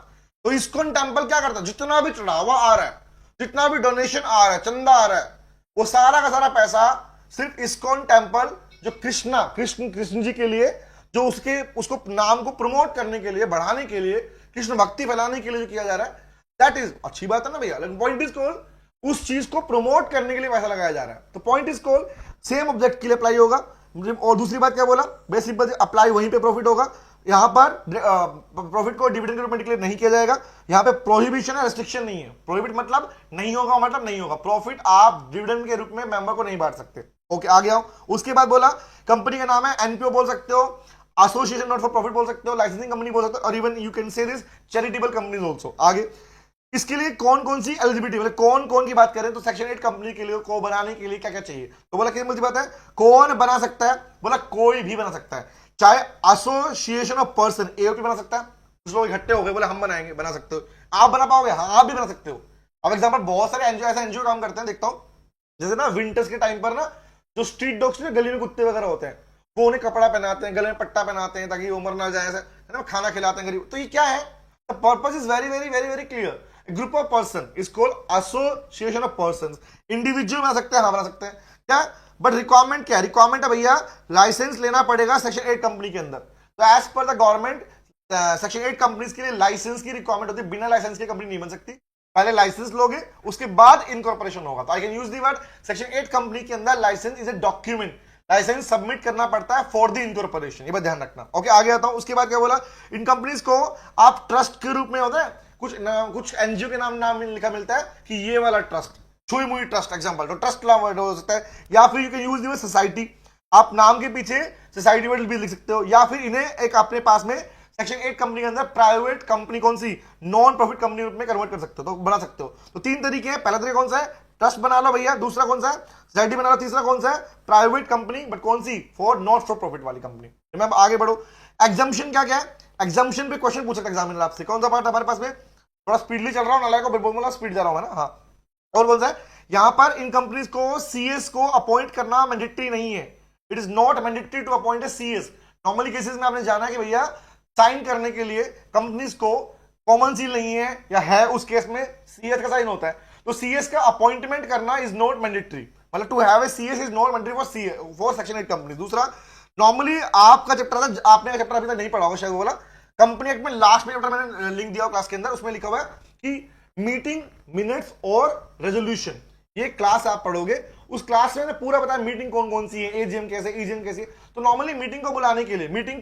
तो इस्कॉन टेंपल क्या करता है? जितना भी चढ़ावा आ रहा है, जितना भी डोनेशन आ रहा है, चंदा आ रहा है, वो सारा का सारा पैसा सिर्फ इस्कॉन टेंपल, जो कृष्ण जी के लिए, जो उसको नाम को प्रमोट करने के लिए, बढ़ाने के लिए, कृष्ण भक्ति फैलाने के लिए जो किया जा रहा है, दैट इज अच्छी बात है ना भैया। लेकिन पॉइंट इज कॉल, उस चीज को प्रमोट करने के लिए पैसा लगाया जा रहा है। तो point is call same object के लिए अप्लाई होगा। और दूसरी बात क्या बोला? बेसिक बात, अप्लाई वहीं पे प्रॉफिट होगा। यहां पर प्रॉफिट को डिविडेंड के रूप में डिक्लेयर नहीं किया जाएगा। यहां पे प्रोहिबिशन है, रेस्ट्रिक्शन नहीं है। प्रोहिबिट मतलब नहीं होगा, मतलब नहीं होगा। प्रॉफिट आप डिविडेंड के रूप में मेंबर को नहीं बांट सकते। ओके आ गया हूं। उसके बाद बोला कंपनी का नाम है एनपीओ बोल सकते हो, एसोसिएशन नॉट फॉर प्रॉफिट बोल सकते हो, लाइसेंसिंग कंपनी बोल सकते हो, और even you can say this charitable companies also. आगे इसके लिए कौन कौन सी एलिजिबिलिटी, मतलब कौन कौन की बात करें तो सेक्शन 8 कंपनी के लिए को बनाने के लिए क्या क्या चाहिए, तो बोला कितनी बात है, कौन बना सकता है, बोला कोई भी बना सकता है, चाहे एसोसिएशन ऑफ पर्सन एओपी बना सकता है, कुछ लोग इकट्ठे हो गए बोले हम बनाएंगे, बना सकते हो, आप बना पाओगे, हाँ आप भी बना सकते हो। अब एग्जांपल बहुत सारे एनजीओ ऐसा एनजीओ काम करते हैं, देखता हूं जैसे ना विंटर्स के टाइम पर ना जो स्ट्रीट डॉग्स में गली में कुत्ते वगैरह होते हैं, वो उन्हें कपड़ा पहनाते हैं, गले में पट्टा पहनाते हैं ताकि वो मर ना जाए, है ना, खाना खिलाते हैं गरीब। तो ये क्या है, the purpose is very very very very clear, group of person is called association of person. Individual बना सकते हैं, हाँ बना सकते हैं क्या, बट रिक्वायरमेंट क्या है, रिक्वायरमेंट है भैया लाइसेंस लेना पड़ेगा सेक्शन 8 कंपनी के अंदर। तो as per the government section 8 companies के लिए लाइसेंस की रिक्वायरमेंट होती है, बिना लाइसेंस के कंपनी नहीं बन सकती, पहले लाइसेंस लोगे उसके बाद इनकॉर्पोरेशन होगा। तो I can use the word section 8 company के अंदर licence is a document, licence submit करना पड़ता है फॉर द इनकॉर्पोरेशन, ये बात ध्यान रखना। ओके आगे आता हूं। उसके बाद क्या बोला, इन कंपनीज को आप ट्रस्ट के रूप में होता है, कुछ एनजीओ के नाम लिखा मिलता है कि ये वाला ट्रस्ट, छुई मुई ट्रस्ट एग्जांपल, तो ट्रस्ट नाम हो सकता है, या फिर you can use the word society, आप नाम के पीछे सोसाइटी वर्ड भी लिख सकते हो, या फिर इन्हें एक अपने पास में सेक्शन 8 कंपनी के अंदर प्राइवेट कंपनी कौन सी नॉन प्रॉफिट कंपनी रूप में कन्वर्ट कर सकते हो, तो बना सकते हो। तो तीन तरीके हैं, पहला तरीका कौन सा है, ट्रस्ट बना लो भैया, दूसरा कौन सा है सोसाइटी बना लो, तीसरा कौन सा है प्राइवेट कंपनी, बट कौन सी फॉर नॉट फॉर प्रॉफिट वाली कंपनी। मैं आगे बढ़ो, एग्जाम्पशन क्या क्या है, एग्जाम्पशन पे क्वेश्चन पूछ सकता है एग्जामिनर आपसे, कौन सा पार्ट हमारे पास में, थोड़ा स्पीडली चल रहा हूं नालायक को बोलना, स्पीड जा रहा हूं ना, हाँ। और कौन सा है, यहां पर इन कंपनीज को सीएस को अपॉइंट करना मैंडेटरी नहीं है, it is not mandatory to appoint a CS. Normally cases में आपने जाना कि भैया साइन करने के लिए कंपनीज को कॉमन सील नहीं है या है, उस केस में सीएस का साइन होता है, तो सीएस का अपॉइंटमेंट करना इज नॉट मैंडेटरी, मतलब to have a CS is not mandatory for section 8 company. दूसरा, नॉर्मली आपका चैप्टर था, आपने चैप्टर अभी तक नहीं पढ़ा होगा शायद, बोला कंपनी एक्ट में लास्ट में चैप्टर मैंने लिंक दिया क्लास के अंदर, उसमें लिखा हुआ है कि मीटिंग मिनट्स और रेजोल्यूशन, ये क्लास आप पढ़ोगे, उस क्लास में पूरा बताया मीटिंग कौन कौन सी है, एजीएम कैसे, ईजीएम कैसे। तो नॉर्मली मीटिंग को बुलाने के लिए, मीटिंग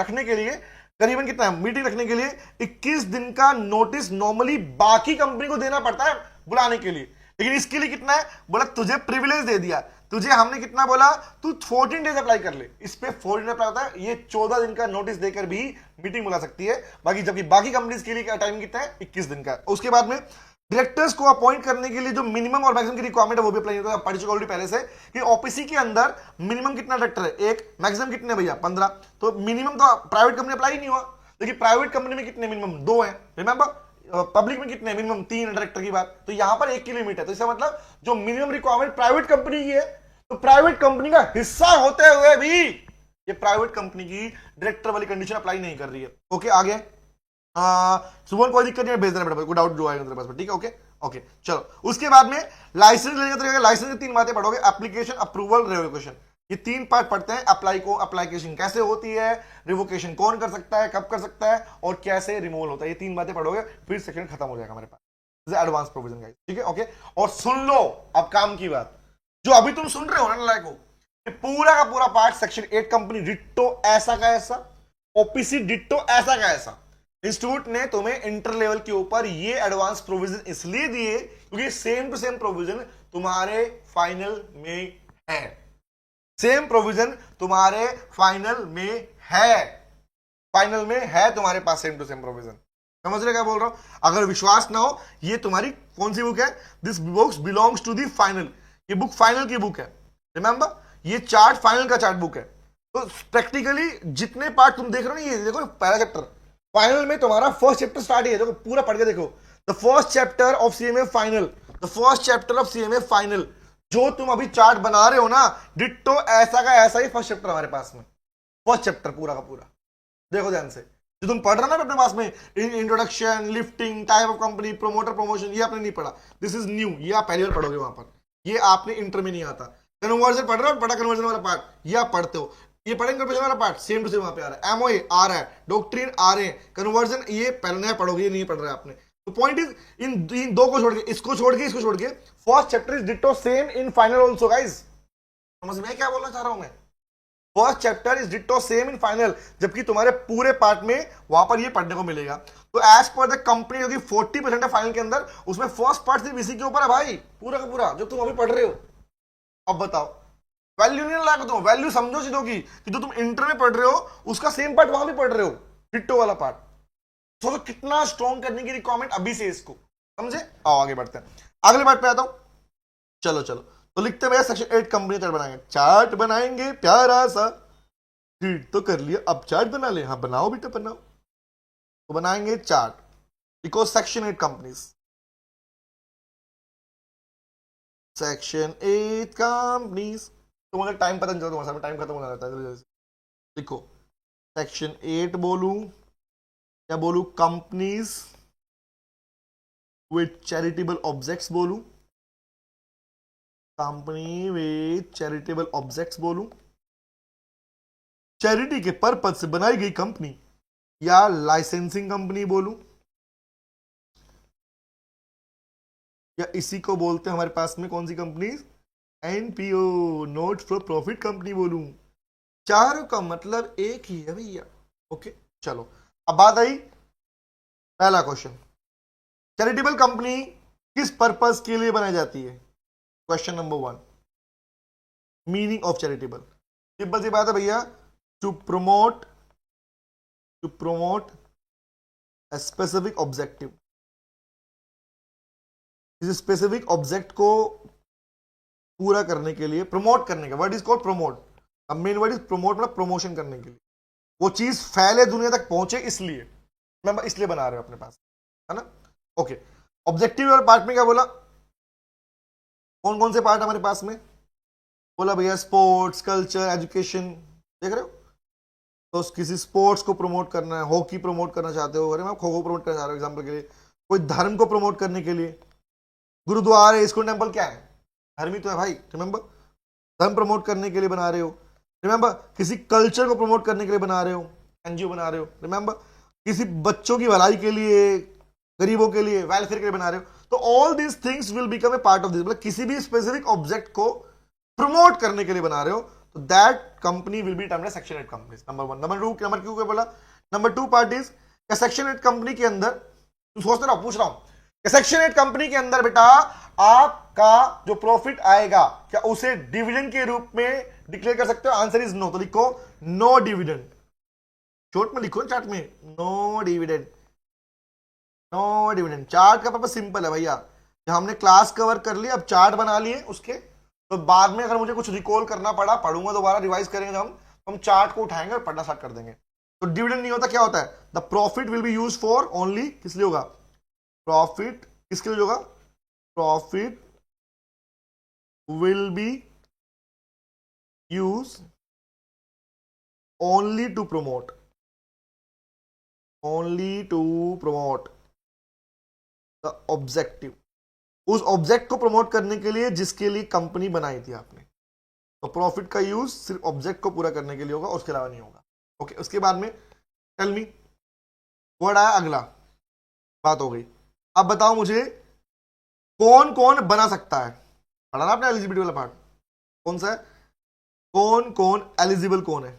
रखने के लिए करीबन कितना है, मीटिंग रखने के लिए 21 दिन का नोटिस नॉर्मली बाकी कंपनी को देना पड़ता है बुलाने के लिए, लेकिन इसके लिए कितना है, बोला तुझे प्रिविलेज दे दिया, तुझे हमने कितना बोला, तू 14 डेज अप्लाई कर ले, इस पे 14 अप्लाई होता है, ये 14 दिन का नोटिस देकर भी मीटिंग बुला सकती है, बाकी जबकि बाकी कंपनीज के लिए टाइम कितना है, 21 दिन का। उसके बाद में डायरेक्टर्स को अपॉइंट करने के लिए जो मिनिमम और मैक्सिमम की रिक्वायरमेंट है वो भी अप्लाई होता है, पढ़ चुके ऑलरेडी पहले से कि ओपीसी के अंदर मिनिमम कितना डायरेक्टर है, एक, मैक्सिमम कितने भैया 15, तो मिनिमम तो प्राइवेट कंपनी अप्लाई नहीं हुआ, लेकिन प्राइवेट कंपनी में कितने मिनिमम 2 है, रिमेंबर पब्लिक में कितने मिनिमम 3 डायरेक्टर की बात, तो यहां पर 1 की लिमिट है, तो इसका मतलब जो मिनिमम रिक्वायरमेंट प्राइवेट कंपनी की है, तो प्राइवेट कंपनी का हिस्सा होते हुए भी ये प्राइवेट कंपनी की डायरेक्टर वाली कंडीशन अप्लाई नहीं कर रही है। ओके आगे, सुबह कोई दिक्कत नहीं है, भेज देना बेटा, कोई डाउट जो आएगा तेरे पास, ठीक है, ओके ओके चलो। उसके बाद में लाइसेंस लेने का तरीका, लाइसेंस की 3 बातें पढ़ोगे, एप्लीकेशन, अप्रूवल, रिवोकेशन, ये 3 पार्ट पढ़ते हैं। अप्लाई को, अप्लीकेशन कैसे होती है, रिवोकेशन कौन कर सकता है, कब कर सकता है, और कैसे रिमूवल होता है, ये 3 बातें पढ़ोगे, फिर सेकंड खत्म हो जाएगा हमारे पास, एडवांस प्रोविजन गाइस, ठीक है, ओके। और सुन लो अब काम की बात, जो अभी तुम सुन रहे हो ना लाइक, पूरा का पूरा पार्ट सेक्शन 8 कंपनी डिट्टो ऐसा का ऐसा, ओपीसी डिट्टो ऐसा का ऐसा। इंस्टीट्यूट ने तुम्हें इंटर लेवल के ऊपर ये एडवांस प्रोविजन इसलिए दिए क्योंकि सेम टू सेम प्रोविजन तुम्हारे फाइनल में है, सेम प्रोविजन तुम्हारे फाइनल में है, फाइनल में है तुम्हारे पास सेम टू सेम प्रोविजन। समझ रहे क्या बोल रहा हूं? अगर विश्वास ना हो, ये तुम्हारी कौन सी बुक है, this books belongs to the final, ये बुक फाइनल की बुक है, रिमेंबर ये चार्ट फाइनल का चार्ट बुक है। तो प्रैक्टिकली जितने पार्ट तुम देख रहे हो, ये देखो पहला चैप्टर फाइनल में तुम्हारा फर्स्ट चैप्टर स्टार्ट है, देखो पूरा पढ़ के देखो, the first chapter of CMA final, the first chapter of CMA final, जो तुम अभी चार्ट बना रहे हो ना, डिट्टो ऐसा का ऐसा ही फर्स्ट चैप्टर हमारे पास में, फर्स्ट चैप्टर पूरा का पूरा देखो ध्यान से, जो तुम पढ़ रहे हो ना अपने पास में, introduction, lifting, type of company, promoter, promotion, ये आपने नहीं पढ़ा, दिस इज न्यू, ये आप पहली बार पढ़ोगे वहां पर, ये आपने इंटर में नहीं आता। कन्वर्जन पढ़ रहे हो, बड़ा कन्वर्जन वाला पार्ट ये आप पढ़ते हो, ये पढ़ेंगे वाला पार्ट सेम टू सेम वहां पे आ रहा है, एमओए आ रहा है, डॉक्ट्रिन आ रहे हैं, कन्वर्जन ये पहले पढ़ोगे, ये नहीं पढ़ रहे आपने। तो पॉइंट इज इन दो को छोड़ के, इसको छोड़ के, इसको छोड़ के, first chapter is ditto same in final also guys. समझ में क्या बोलना चाह रहा हूं मैं? First chapter is ditto same in final, जबकि तुम्हारे पूरे पार्ट में वहां पर ये पढ़ने को मिलेगा। तो एज पर द कंपनी जो कि 40% है फाइनल के अंदर, उसमें फर्स्ट पार्ट सिर्फ इसी के ऊपर है भाई, पूरा का पूरा जो तुम अभी पढ़ रहे हो। अब बताओ वैल्यू नहीं लगा तुम, वैल्यू समझो चीजों की कि जो तुम इंटर में पढ़ रहे हो उसका सेम पार्ट वहां भी पढ़ रहे हो, डिट्टो वाला पार्ट। सोचो कितना स्ट्रॉन्ग करने की रिक्वायरमेंट अभी से इसको, समझे? आओ आगे बढ़ते हैं, अगले पार्ट पे आता हूं। चलो चलो, तो लिखते हैं भैया सेक्शन 8 कंपनी चार्ट बनाएंगे, चार्ट बनाएंगे प्यारा सा। रीड तो कर लिया, अब चार्ट बना ले। हाँ बनाओ बेटा बनाओ। तो बनाएंगे chart, because section 8 companies, section 8 companies. तो मुझे टाइम पता नहीं चलता तुम्हारे साथ, टाइम खत्म होने लगता है जल्दी जल्दी। लिखो सेक्शन 8 बोलूं या बोलूं कंपनीज विथ चैरिटेबल ऑब्जेक्ट्स बोलूं, कंपनी विथ चैरिटेबल ऑब्जेक्ट्स बोलूं, चैरिटी के पर्पज से बनाई गई कंपनी, या लाइसेंसिंग कंपनी बोलूं, या इसी को बोलते हैं हमारे पास में कौन सी company, NPO, not for profit company बोलूं। चारों का मतलब एक ही है भैया। ओके चलो, अब बात आई पहला क्वेश्चन, चैरिटेबल कंपनी किस पर्पस के लिए बनाई जाती है? Question number 1, meaning of charitable. Simple सी बात है भैया, to promote a specific objective, किसी स्पेसिफिक ऑब्जेक्ट को पूरा करने के लिए, प्रमोट करने का वर्ड इज कॉल्ड प्रमोट। अब मेन वर्ड इज प्रमोट, मतलब प्रमोशन करने के लिए, वो चीज फैले दुनिया तक पहुंचे, इसलिए मैं इसलिए बना रहे हो अपने पास, है ना? ओके, ऑब्जेक्टिव और पार्ट में क्या बोला, कौन कौन से पार्ट हमारे पास में बोला भैया? स्पोर्ट्स, कल्चर, एजुकेशन, देख रहे हो? तो किसी स्पोर्ट्स को प्रमोट करना है, हॉकी प्रमोट करना चाहते हो, अरे मैं खो खो प्रमोट करना चाह रहा हूं एग्जांपल के लिए, कोई धर्म को प्रमोट करने के लिए, गुरुद्वारे, इस्कॉन टेंपल क्या है? धर्म ही तो है भाई, रिमेंबर, धर्म प्रमोट करने के लिए बना रहे हो। रिमेंबर, किसी कल्चर को प्रमोट करने के लिए बना रहे हो, एनजीओ बना रहे हो। रिमेंबर, किसी बच्चों की भलाई के लिए, गरीबों के लिए, वेलफेयर के लिए बना रहे हो। तो all these things will become a part of this, मतलब किसी भी स्पेसिफिक ऑब्जेक्ट को प्रमोट करने के लिए बना रहे हो, तो that company will be termed section 8 companies. Number 1। Number 2, number क्यों बोला? Number 2 part is section 8 company के अंदर, तुम सोचते रहो, पूछ रहा हूं, सेक्शन 8 कंपनी के अंदर बेटा आपका जो प्रॉफिट आएगा, क्या उसे डिविडेंड के रूप में डिक्लेयर कर सकते हो? Answer is no. तो लिखो नो डिविडेंड, शॉर्ट में लिखो चार्ट में, no dividend, no dividend. Chart का पर्पस सिंपल है भैया, जब हमने क्लास कवर कर ली, अब चार्ट बना लिए उसके, तो बाद में अगर मुझे कुछ रिकॉल करना पड़ा, पढ़ूंगा दोबारा, रिवाइज करेंगे जब हम चार्ट को उठाएंगे और पढ़ना स्टार्ट कर देंगे। तो डिविडेंड नहीं होता, क्या होता है? The profit will be use for only, किस लिए होगा? प्रॉफिट किसके लिए होगा? Profit will be use only to promote, only to promote the objective, उस ऑब्जेक्ट को प्रमोट करने के लिए जिसके लिए कंपनी बनाई थी आपने। तो प्रॉफिट का यूज सिर्फ ऑब्जेक्ट को पूरा करने के लिए होगा, उसके अलावा नहीं होगा। ओके, उसके बाद में टेल मी, वर्ड आया अगला, बात हो गई। अब बताओ मुझे कौन कौन बना सकता है? पढ़ा ना आपने एलिजिबिलिटी वाला पार्ट, कौन सा है? कौन कौन एलिजिबल, कौन है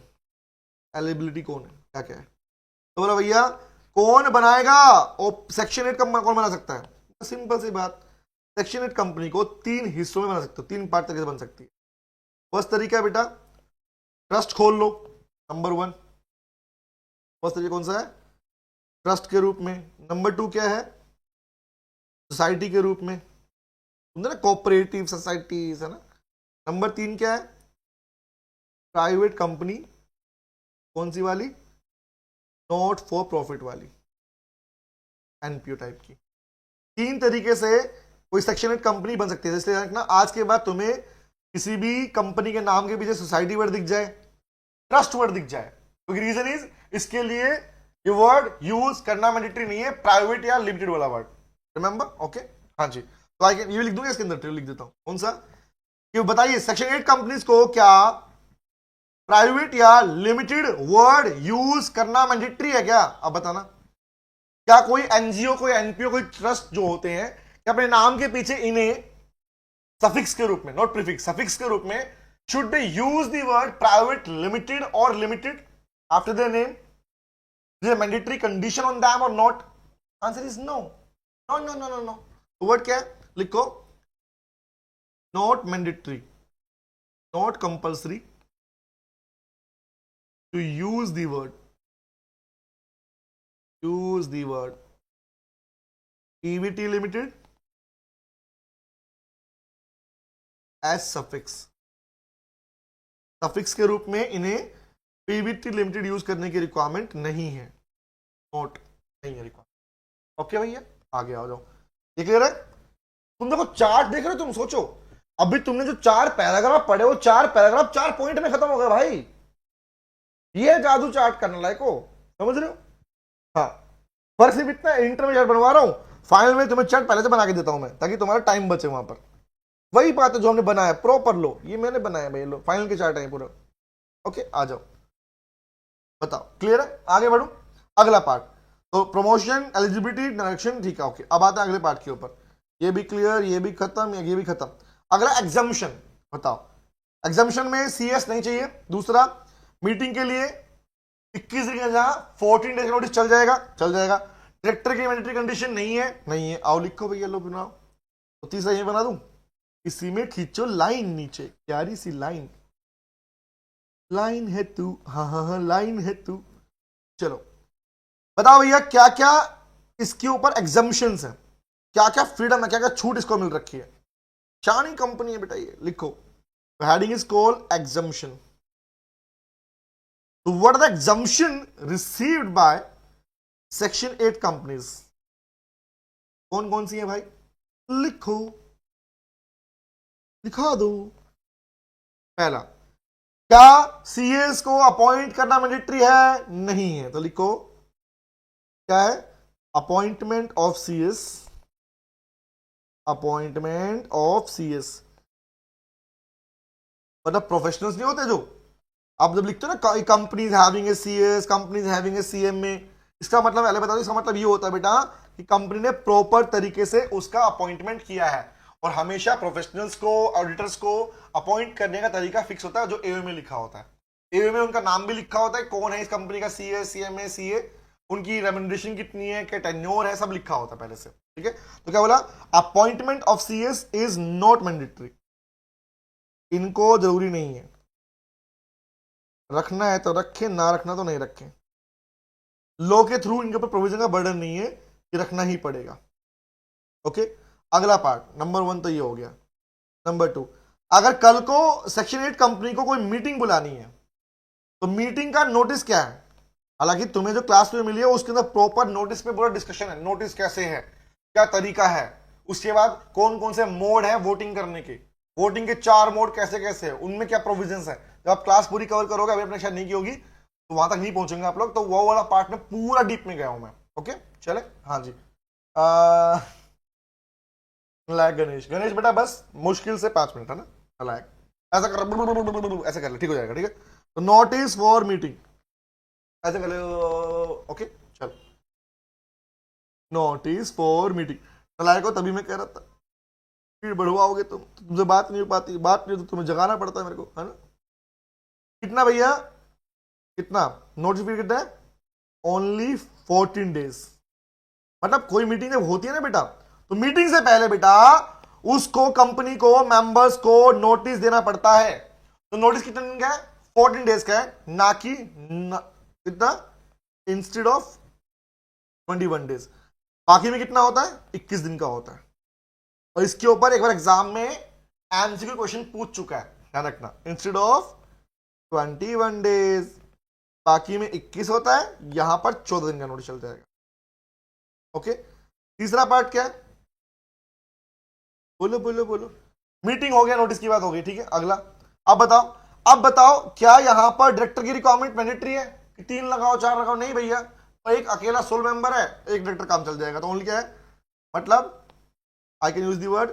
एलिजिबिलिटी, कौन है, क्या क्या है? तो बोला भैया कौन बनाएगा? सेक्शन 8 कौन बना सकता है? सिंपल सी बात, सेक्शन 8 कंपनी को 3 हिस्सों में बना सकते हो, 3 पार्ट तरीके से बन सकती है। फर्स्ट तरीका है बेटा, ट्रस्ट खोल लो, नंबर 1। फर्स्ट तरीका कौन सा है? ट्रस्ट के रूप में। नंबर 2 क्या है? सोसाइटी के रूप में, ना कोऑपरेटिव सोसाइटीज, है ना। नंबर 3 क्या है? प्राइवेट कंपनी, कौन सी वाली? नॉट फॉर प्रॉफिट वाली, एनपीओ टाइप की। 3 तरीके से कोई सेक्शन 8 कंपनी बन सकती है। इसलिए रखना, आज के बाद तुम्हें किसी भी कंपनी के नाम के पीछे सोसाइटी वर्ड दिख जाए, ट्रस्ट वर्ड दिख जाए, क्योंकि रीजन इज, इसके लिए ये वर्ड यूज करना मैंडेटरी नहीं है, प्राइवेट या लिमिटेड वाला वर्ड, रिमेंबर? ओके, हाँ जी। तो आई कैन, ये लिख दूंगा इसके अंदर, लिख देता हूं, कौन सा? कि बताइए सेक्शन 8 कंपनीज को क्या प्राइवेट या लिमिटेड वर्ड यूज करना मैंडेटरी है क्या? अब बताना, क्या कोई एनजीओ, कोई एनपीओ, कोई ट्रस्ट जो होते हैं, क्या अपने नाम के पीछे इन्हें सफिक्स के रूप में, नॉट प्रीफिक्स, सफिक्स के रूप में, should they use the word private, limited और limited after their name? Is a mandatory condition on them or not? Answer is no, no no no no no. Word क्या है? लिखो not mandatory, not compulsory to use the word PVT limited as suffix के रूप में इन्हें पीवीटी लिमिटेड यूज करने की रिक्वायरमेंट नहीं है, नोट नहीं है रिक्वायरमेंट। ओके भैया, आगे आ जाओ। ये क्लियर है? तुम देखो चार्ट देख रहे हो, तुम सोचो अभी तुमने जो 4 पैराग्राफ पढ़े वो 4 पैराग्राफ 4 पॉइंट में खत्म हो गए भाई। ये जादू चार्ट करने लायक हो, समझ रहे हो? हाँ, फर्क सिर्फ इतना, इंटर में चार्ट बनवा रहा हूं, फाइनल में तुम्हें चार्ट पहले से बना के देता हूं मैं, ताकि तुम्हारा टाइम बचे वहां पर। वही बात है जो हमने बनाया प्रॉपर, लो ये मैंने बनाया भाई, लो फाइनल के चार्ट है पूरा। ओके, आ जाओ, बताओ क्लियर है? आगे बढ़ू, अगला पार्ट। तो प्रमोशन, एलिजिबिलिटी, डायरेक्शन, ठीक है। ओके, अब आते हैं अगले पार्ट के ऊपर। ये भी क्लियर, ये भी खत्म, ये भी खत्म। अगला एग्जाम्शन, बताओ। एग्जाम्शन में सीएस नहीं चाहिए। दूसरा, मीटिंग के लिए 21 दिन का जहां 14 डेज नोटिस चल जाएगा, चल जाएगा। डायरेक्टर की मैंडेटरी कंडीशन नहीं है, नहीं है। आओ लिखो भैया, लो बनाओ। तो तीसरा ये बना दूं, इसी में खींचो लाइन नीचे, प्यारी सी लाइन, लाइन है तू, हाँ हाँ हाँ लाइन है तू। चलो बताओ भैया, क्या क्या इसके ऊपर एग्जाम्पशंस हैं, क्या क्या फ्रीडम है, क्या क्या छूट इसको मिल रखी है। शानी कंपनी है बेटा ये, लिखो। Heading is called exemption. तो what are the exemption received by section 8 companies? कौन कौन सी है भाई, लिखो, लिखा दो। पहला, क्या सीएस को अपॉइंट करना मैंडेटरी है? नहीं है, तो लिखो क्या है, appointment of CS, appointment of CS. मतलब प्रोफेशनल्स नहीं होते जो, आप जब लिखते हो ना companies having a CS, companies having a CMA, इसका मतलब पहले बता दो, इसका मतलब ये होता है बेटा कि कंपनी ने प्रॉपर तरीके से उसका अपॉइंटमेंट किया है। और हमेशा प्रोफेशनल्स को, ऑडिटर्स को अपॉइंट करने का तरीका फिक्स होता है, जो एओ में लिखा होता है। एओ में उनका नाम भी लिखा होता है, कौन है इस कंपनी का सीए, सीएमए, सीए, उनकी रेम्यूनरेशन कितनी है, क्या टेन्योर है, सब लिखा होता है पहले से, ठीक है। तो क्या बोला, appointment of CS is not mandatory, इनको जरूरी नहीं है, रखना है तो रखें, ना रखना तो नहीं रखें। लॉ के थ्रू इनके ऊपर प्रोविजन का बर्डन नहीं है कि रखना ही पड़ेगा। ओके, अगला पार्ट, नंबर 1 तो ये हो गया। नंबर 2, अगर कल को सेक्शन 8 कंपनी को कोई मीटिंग बुलानी है, तो मीटिंग का नोटिस क्या है? हालांकि तुम्हें जो क्लास में मिली है उसके अंदर प्रॉपर नोटिस पे पूरा डिस्कशन है, नोटिस कैसे है, क्या तरीका है, उसके बाद कौन कौन से मोड है वोटिंग करने के, वोटिंग के 4 मोड कैसे कैसे है, उनमें क्या प्रोविजंस है। जब आप क्लास पूरी कवर करोगे, अभी अपने शायद नहीं की होगी तो वहां तक नहीं पहुंचेंगे आप लोग, तो वो वाला पार्ट में पूरा डीप में गया हूं मैं। ओके चले, हाँ जी। लायक गणेश, गणेश बेटा बस मुश्किल से 5 मिनट है ना, लायक ऐसा कर, ऐसा कर ले, ठीक हो जाएगा, ठीक है। तो नोटिस फॉर मीटिंग ऐसे कर ले, ओके चल। नोटिस फॉर मीटिंग, लायक हो, तभी मैं कह रहा था स्पीड बढ़वाओगे तुमसे बात नहीं हो पाती, बात नहीं हो तो तुम्हें जगाना पड़ता है मेरे को, है ना। कितना भैया, कितना नोटिस पीरियड कितना है? Only 14 days. मतलब कोई मीटिंग जब होती है ना बेटा, तो मीटिंग से पहले बेटा उसको, कंपनी को, मेंबर्स को नोटिस देना पड़ता है। तो नोटिस कितने दिन का है? 14 डेज का है, ना कि कितना, इंस्टेड ऑफ 21 डेज। बाकी में कितना होता है? 21 दिन का होता है। और इसके ऊपर एक बार एग्जाम में एमसीक्यू क्वेश्चन पूछ चुका है, ध्यान रखना, इंस्टेड ऑफ 21 डेज, बाकी में 21 होता है, यहां पर 14 दिन का नोटिस चल जाएगा। ओके, तीसरा पार्ट क्या है? बोलो बोलो बोलो। मीटिंग हो गया, नोटिस की बात हो गई, ठीक है। अगला, अब बताओ क्या यहां पर डायरेक्टर की रिक्वायरमेंट मैंडेटरी है कि 3 लगाओ 4 लगाओ? नहीं भैया, और एक अकेला सोल मेंबर है, एक डायरेक्टर काम चल जाएगा। तो ओनली क्या है, मतलब आई can use the word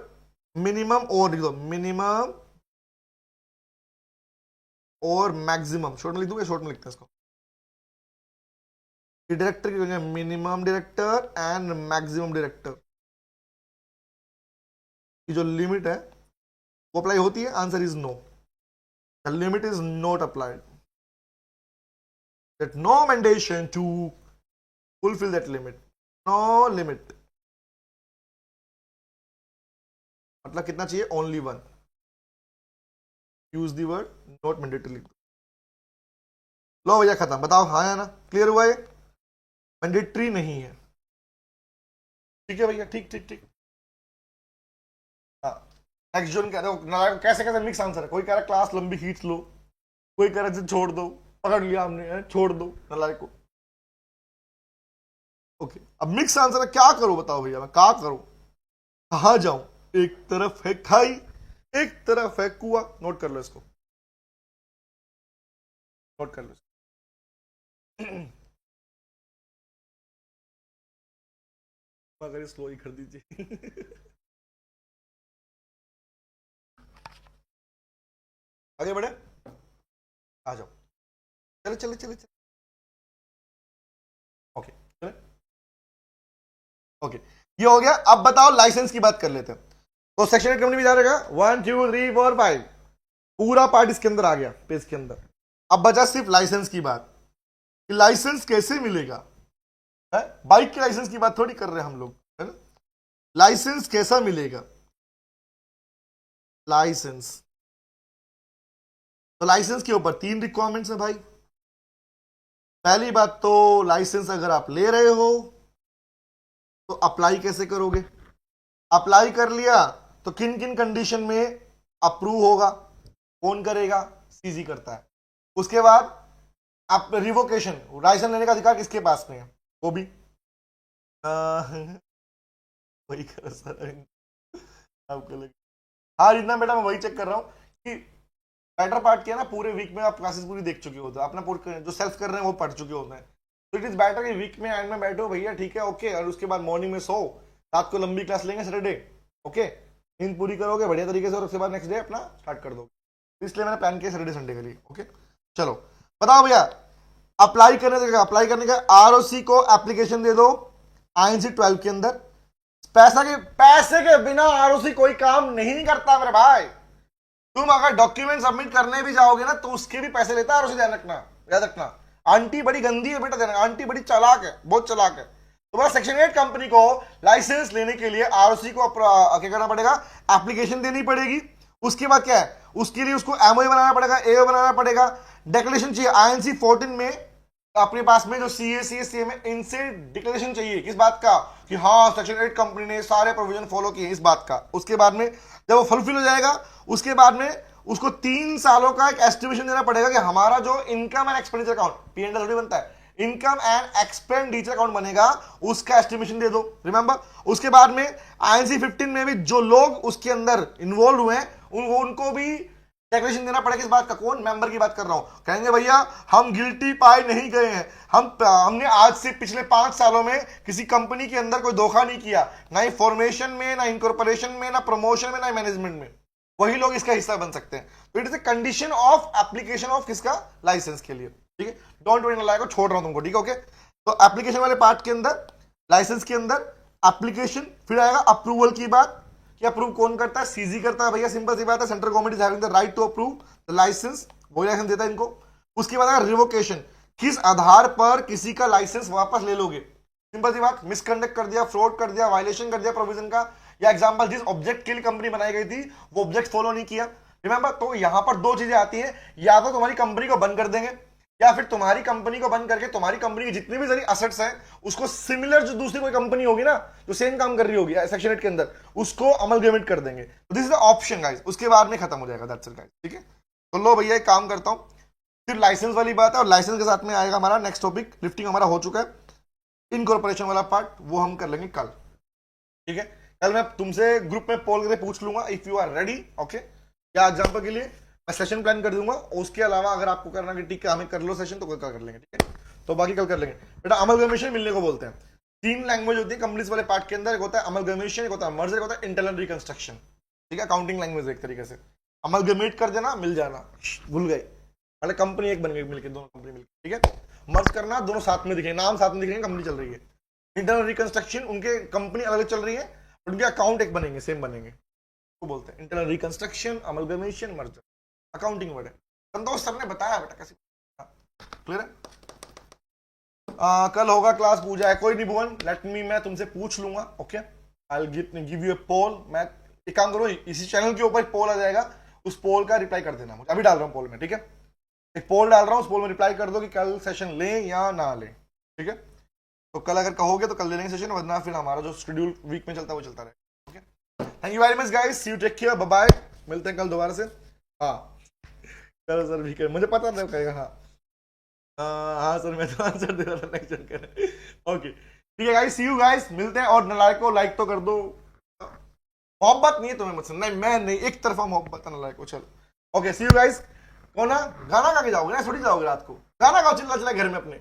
minimum, और लिख दो मिनिमम और मैक्सिमम, शॉर्ट में लिख दूंगा, शॉर्ट में लिखते हैं इसको। डायरेक्टर की minimum director and maximum director की जो लिमिट है वो अप्लाई होती है? Answer is no, the limit is not applied, that no mandation to fulfil that limit, no limit. मतलब कितना चाहिए? Only 1। Use the word not mandatory लिख दो। लो भैया खत्म, बताओ हाँ या ना, क्लियर हुआ ये? मैंडेटरी नहीं है, ठीक है भैया, ठीक ठीक ठीक। हाँ, नेक्स्ट जोन कह रहे हो कैसे कैसे मिक्स आंसर है, कोई कह रहा है क्लास लंबी खींच लो, कोई कह रहा है छोड़ दो, पकड़ लिया हमने, छोड़ दो नालायक को। ओके, अब मिक्स आंसर है, क्या करूं बताओ भैया, मैं क्या करूं, कहां जाऊं? एक तरफ है खाई, एक तरफ है कुआं। नोट कर लो इसको, नोट कर लो इसको। अगर स्लो ही कर दीजिए। आगे बढ़े, आ जाओ, चले चले चले चले। ओके चले, ओके ये हो गया। अब बताओ लाइसेंस की बात कर लेते हैं। तो सेक्शन 8 कंपनी में जा रहेगा 1 2 3 4 5, पूरा पार्ट इसके अंदर आ गया पेज के अंदर। अब बचा सिर्फ लाइसेंस की बात, कि लाइसेंस कैसे मिलेगा है? बाइक के लाइसेंस की बात थोड़ी कर रहे हैं हम लोग, है ना? लाइसेंस कैसा मिलेगा, लाइसेंस। तो लाइसेंस के ऊपर 3 रिक्वायरमेंट्स है भाई। पहली बात तो लाइसेंस अगर आप ले रहे हो तो अप्लाई कैसे करोगे? अप्लाई कर लिया तो किन किन कंडीशन में अप्रूव होगा? कौन करेगा? सीजी करता है। उसके बाद आप रिवोकेशन, लाइसेंस लेने का अधिकार किसके पास में है? वो भी वही कर सर आपको लगे। हाँ इतना बेटा मैं वही चेक कर रहा हूँ कि बेटर पार्ट किया ना, पूरे वीक में आप क्लासेस पूरी देख चुके होते हैं, अपना पूरे जो सेल्फ कर रहे हैं वो पढ़ चुके होते हैं। तो इट इज बेटर कि वीक में एंड में बैठो भैया, ठीक है ओके, और उसके बाद मॉर्निंग में सो, रात को लंबी क्लास लेंगे सैटरडे, ओके, नींद पूरी करोगे बढ़िया तरीके से, और उसके बाद नेक्स्ट डे अपना स्टार्ट कर दोगे। इसलिए मैंने प्लान किया सैटरडे संडे के लिए। ओके चलो बताओ भैया, अप्लाई करने का आरओसी को एप्लीकेशन दे दो आईएनसी 12 के अंदर। पैसे के बिना आरओसी कोई काम नहीं करता मेरे भाई। तुम अगर डॉक्यूमेंट सबमिट करने भी जाओगे ना तो उसके भी पैसे लेता है आरओसी, ध्यान रखना, याद रखना। आंटी बड़ी गंदी है बेटा, आंटी बड़ी चालाक है, बहुत चालाक है। तुम्हारा सेक्शन 8 कंपनी को लाइसेंस लेने के लिए आरओसी को क्या करना पड़ेगा? एप्लीकेशन देनी पड़ेगी। उसके बाद क्या है, उसके लिए उसको एमओए बनाना पड़ेगा, एओ बनाना पड़ेगा, डिक्लेरेशन चाहिए आईएनसी 14 में अपने पास में जो सीए सीएम है इनसे डिक्लेरेशन चाहिए, किस बात का? कि हाँ सेक्शन 8 कंपनी ने सारे प्रोविजन फॉलो किए, इस बात का। उसके बाद में जब वो फुलफिल हो जाएगा, उसके बाद में उसको 3 सालों का एक एस्टिमेशन देना पड़ेगा कि हमारा जो income and expenditure account, PNL थोड़ी बनता है, इनकम एंड एक्सपेंडिचर अकाउंट बनेगा, उसका एस्टिमेशन दे दो। रिमेंबर, उसके बाद में आईएनसी 15 में भी जो लोग उसके अंदर इन्वॉल्व हुए हैं उनको भी डिक्लेरेशन देना पड़ेगा, इस बात का। कौन? मेंबर की बात कर रहा हूं। कहेंगे भैया हम गिल्टी पाए नहीं गए हैं, हमने आज से पिछले 5 सालों में किसी कंपनी के अंदर कोई धोखा नहीं किया, ना ही फॉर्मेशन में, ना इनकॉर्पोरेशन में, ना प्रमोशन में, ना मैनेजमेंट में। वही लोग इसका हिस्सा बन सकते हैं। तो it is a condition of application of किसका? लाइसेंस के लिए, ठीक है। डोंट वरी, लाइक को छोड़ रहा हूं तुमको, ठीक है ओके। तो एप्लीकेशन वाले पार्ट के अंदर, लाइसेंस के अंदर एप्लीकेशन, फिर आएगा अप्रूवल की बात, कि अप्रूव कौन करता है? सीजी करता है भैया, सिंपल सी बात है। Central government is having the right to approve the licence, वो लाइसेंस देता है इनको। उसके बाद रिवोकेशन, किस आधार पर किसी का लाइसेंस वापस ले लोगे? सिंपल सी बात, मिसकंडक्ट कर दिया, फ्रॉड कर दिया, वायलेशन कर दिया प्रोविजन का, या एग्जांपल जिस ऑब्जेक्ट के लिए कंपनी बनाई गई थी वो ऑब्जेक्ट फॉलो नहीं किया। रिमेंबर, तो यहां पर 2 चीजें आती हैं, या तो तुम्हारी कंपनी को बंद कर देंगे, या फिर तुम्हारी कंपनी को बंद करके तुम्हारी कंपनी की जितनी भी सारी असेट्स हैं उसको सिमिलर जो दूसरी कोई कंपनी होगी ना जो सेम काम कर रही होगी सेक्शन 8 के अंदर, उसको अमलगमेंट कर देंगे। This is the option guys, उसके बाद में खत्म हो जाएगा, दैट्स इट गाइस, ठीक है। तो लो भैया एक काम करता हूं, फिर लाइसेंस वाली बात है, और लाइसेंस के साथ में आएगा हमारा नेक्स्ट टॉपिक, लिफ्टिंग हमारा हो चुका है, इनकॉर्पोरेशन वाला पार्ट वो हम कर लेंगे कल, ठीक है। कल मैं तुमसे ग्रुप में पोल करके पूछ लूंगा if you are ready, okay. क्या एग्जाम्पल के लिए मैं सेशन प्लान कर दूंगा, उसके अलावा अगर आपको करना कि ठीक है हमें कर लो सेशन, तो कल कर लेंगे, ठीक है। तो बाकी कल कर लेंगे बेटा। अमलगमेशन मिलने को बोलते हैं। 3 लैंग्वेज होती है कंपनीज वाले पार्ट के अंदर, एक होता है अमलगमेशन, एक होता है मर्जर, एक होता है इंटरनल रिकंस्ट्रक्शन, ठीक है। अकाउंटिंग लैंग्वेज एक तरीके से अमलगमेट कर देना, मिल जाना, भूल गए, मतलब कंपनी एक बन गई मिलकर, दोनों कंपनी मिलकर, ठीक है। मर्ज करना, दोनों साथ में दिखेंगे, नाम साथ में दिखेंगे, कंपनी चल रही है। इंटरनल रिकंस्ट्रक्शन, उनके कंपनी अलग चल रही है, उनके अकाउंट एक बनेंगे, सेम बनेंगे, तो बोलते हैं internal reconstruction, amalgamation, merger, accounting word है। संतोष सर ने बताया बेटा कैसे, क्लियर है। कल होगा क्लास, पूजा है, कोई नहीं भुवन, लेट मी, मैं तुमसे पूछ लूंगा, okay. I will give you a poll. मैं एक काम करो, इसी चैनल के ऊपर पोल आ जाएगा, उस पोल का रिप्लाई कर देना मुझे, अभी डाल रहा हूँ पोल में, ठीक है? एक पोल डाल रहा हूँ, उस पोल में रिप्लाई कर दो कि कल सेशन लें या ना लें, ठीक है? तो कल अगर कहोगे तो कल ले लेंगे सेशन, वरना फिर हमारा जो शेड्यूल वीक में चलता है वो चलता रहेगा। Okay, thank you very much guys, see you, take care, bye bye, मिलते हैं कल दोबारा से। हाँ चलो सर, ठीक है, मुझे पता था कहेगा हाँ। हाँ सर, मैं तो आंसर दे रहा था लेक्चर कर। ओके ठीक है गाइस, सी यू गाइस, मिलते हैं। और नालायक को लाइक तो कर दो, मोहब्बत नहीं है तुम्हें मुझसे, नहीं मैं नहीं, एक तरफा मोहब्बत है नालायक को। चलो ओके, सी यू गाइस। कौन ना गाना गा के जाओगे ना, थोड़ी जाओगे रात को, गाना गाओ, चिल्ला चिल्ला घर में अपने,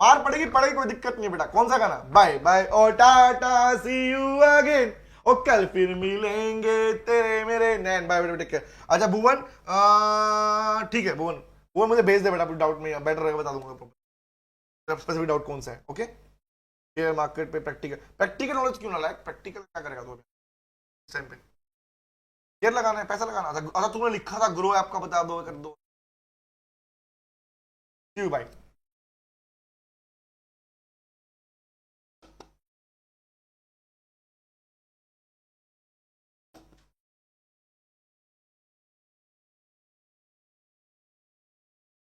मार पड़ेगी पड़ेगी, कोई दिक्कत नहीं है बेटा। कौन सा गाना? बाय बाय और टाटा, सी यू अगेन, ओ कल फिर मिलेंगे तेरे मेरे नैन, बाय बेटा, टेक केयर। अच्छा भुवन, ठीक है भुवन, वो मुझे भेज दे बेटा, डाउट में बेटर रहेगा, बता दूंगा स्पेसिफिक डाउट कौन सा है। ओके, शेयर मार्केट पे प्रैक्टिकल नॉलेज क्यों ना लायक, प्रैक्टिकल क्या करेगा तो इस टाइम पे? शेयर लगाना है, पैसा लगाना था। अच्छा तुमने लिखा था ग्रो ऐप का, बता दो, कर दो। बाय।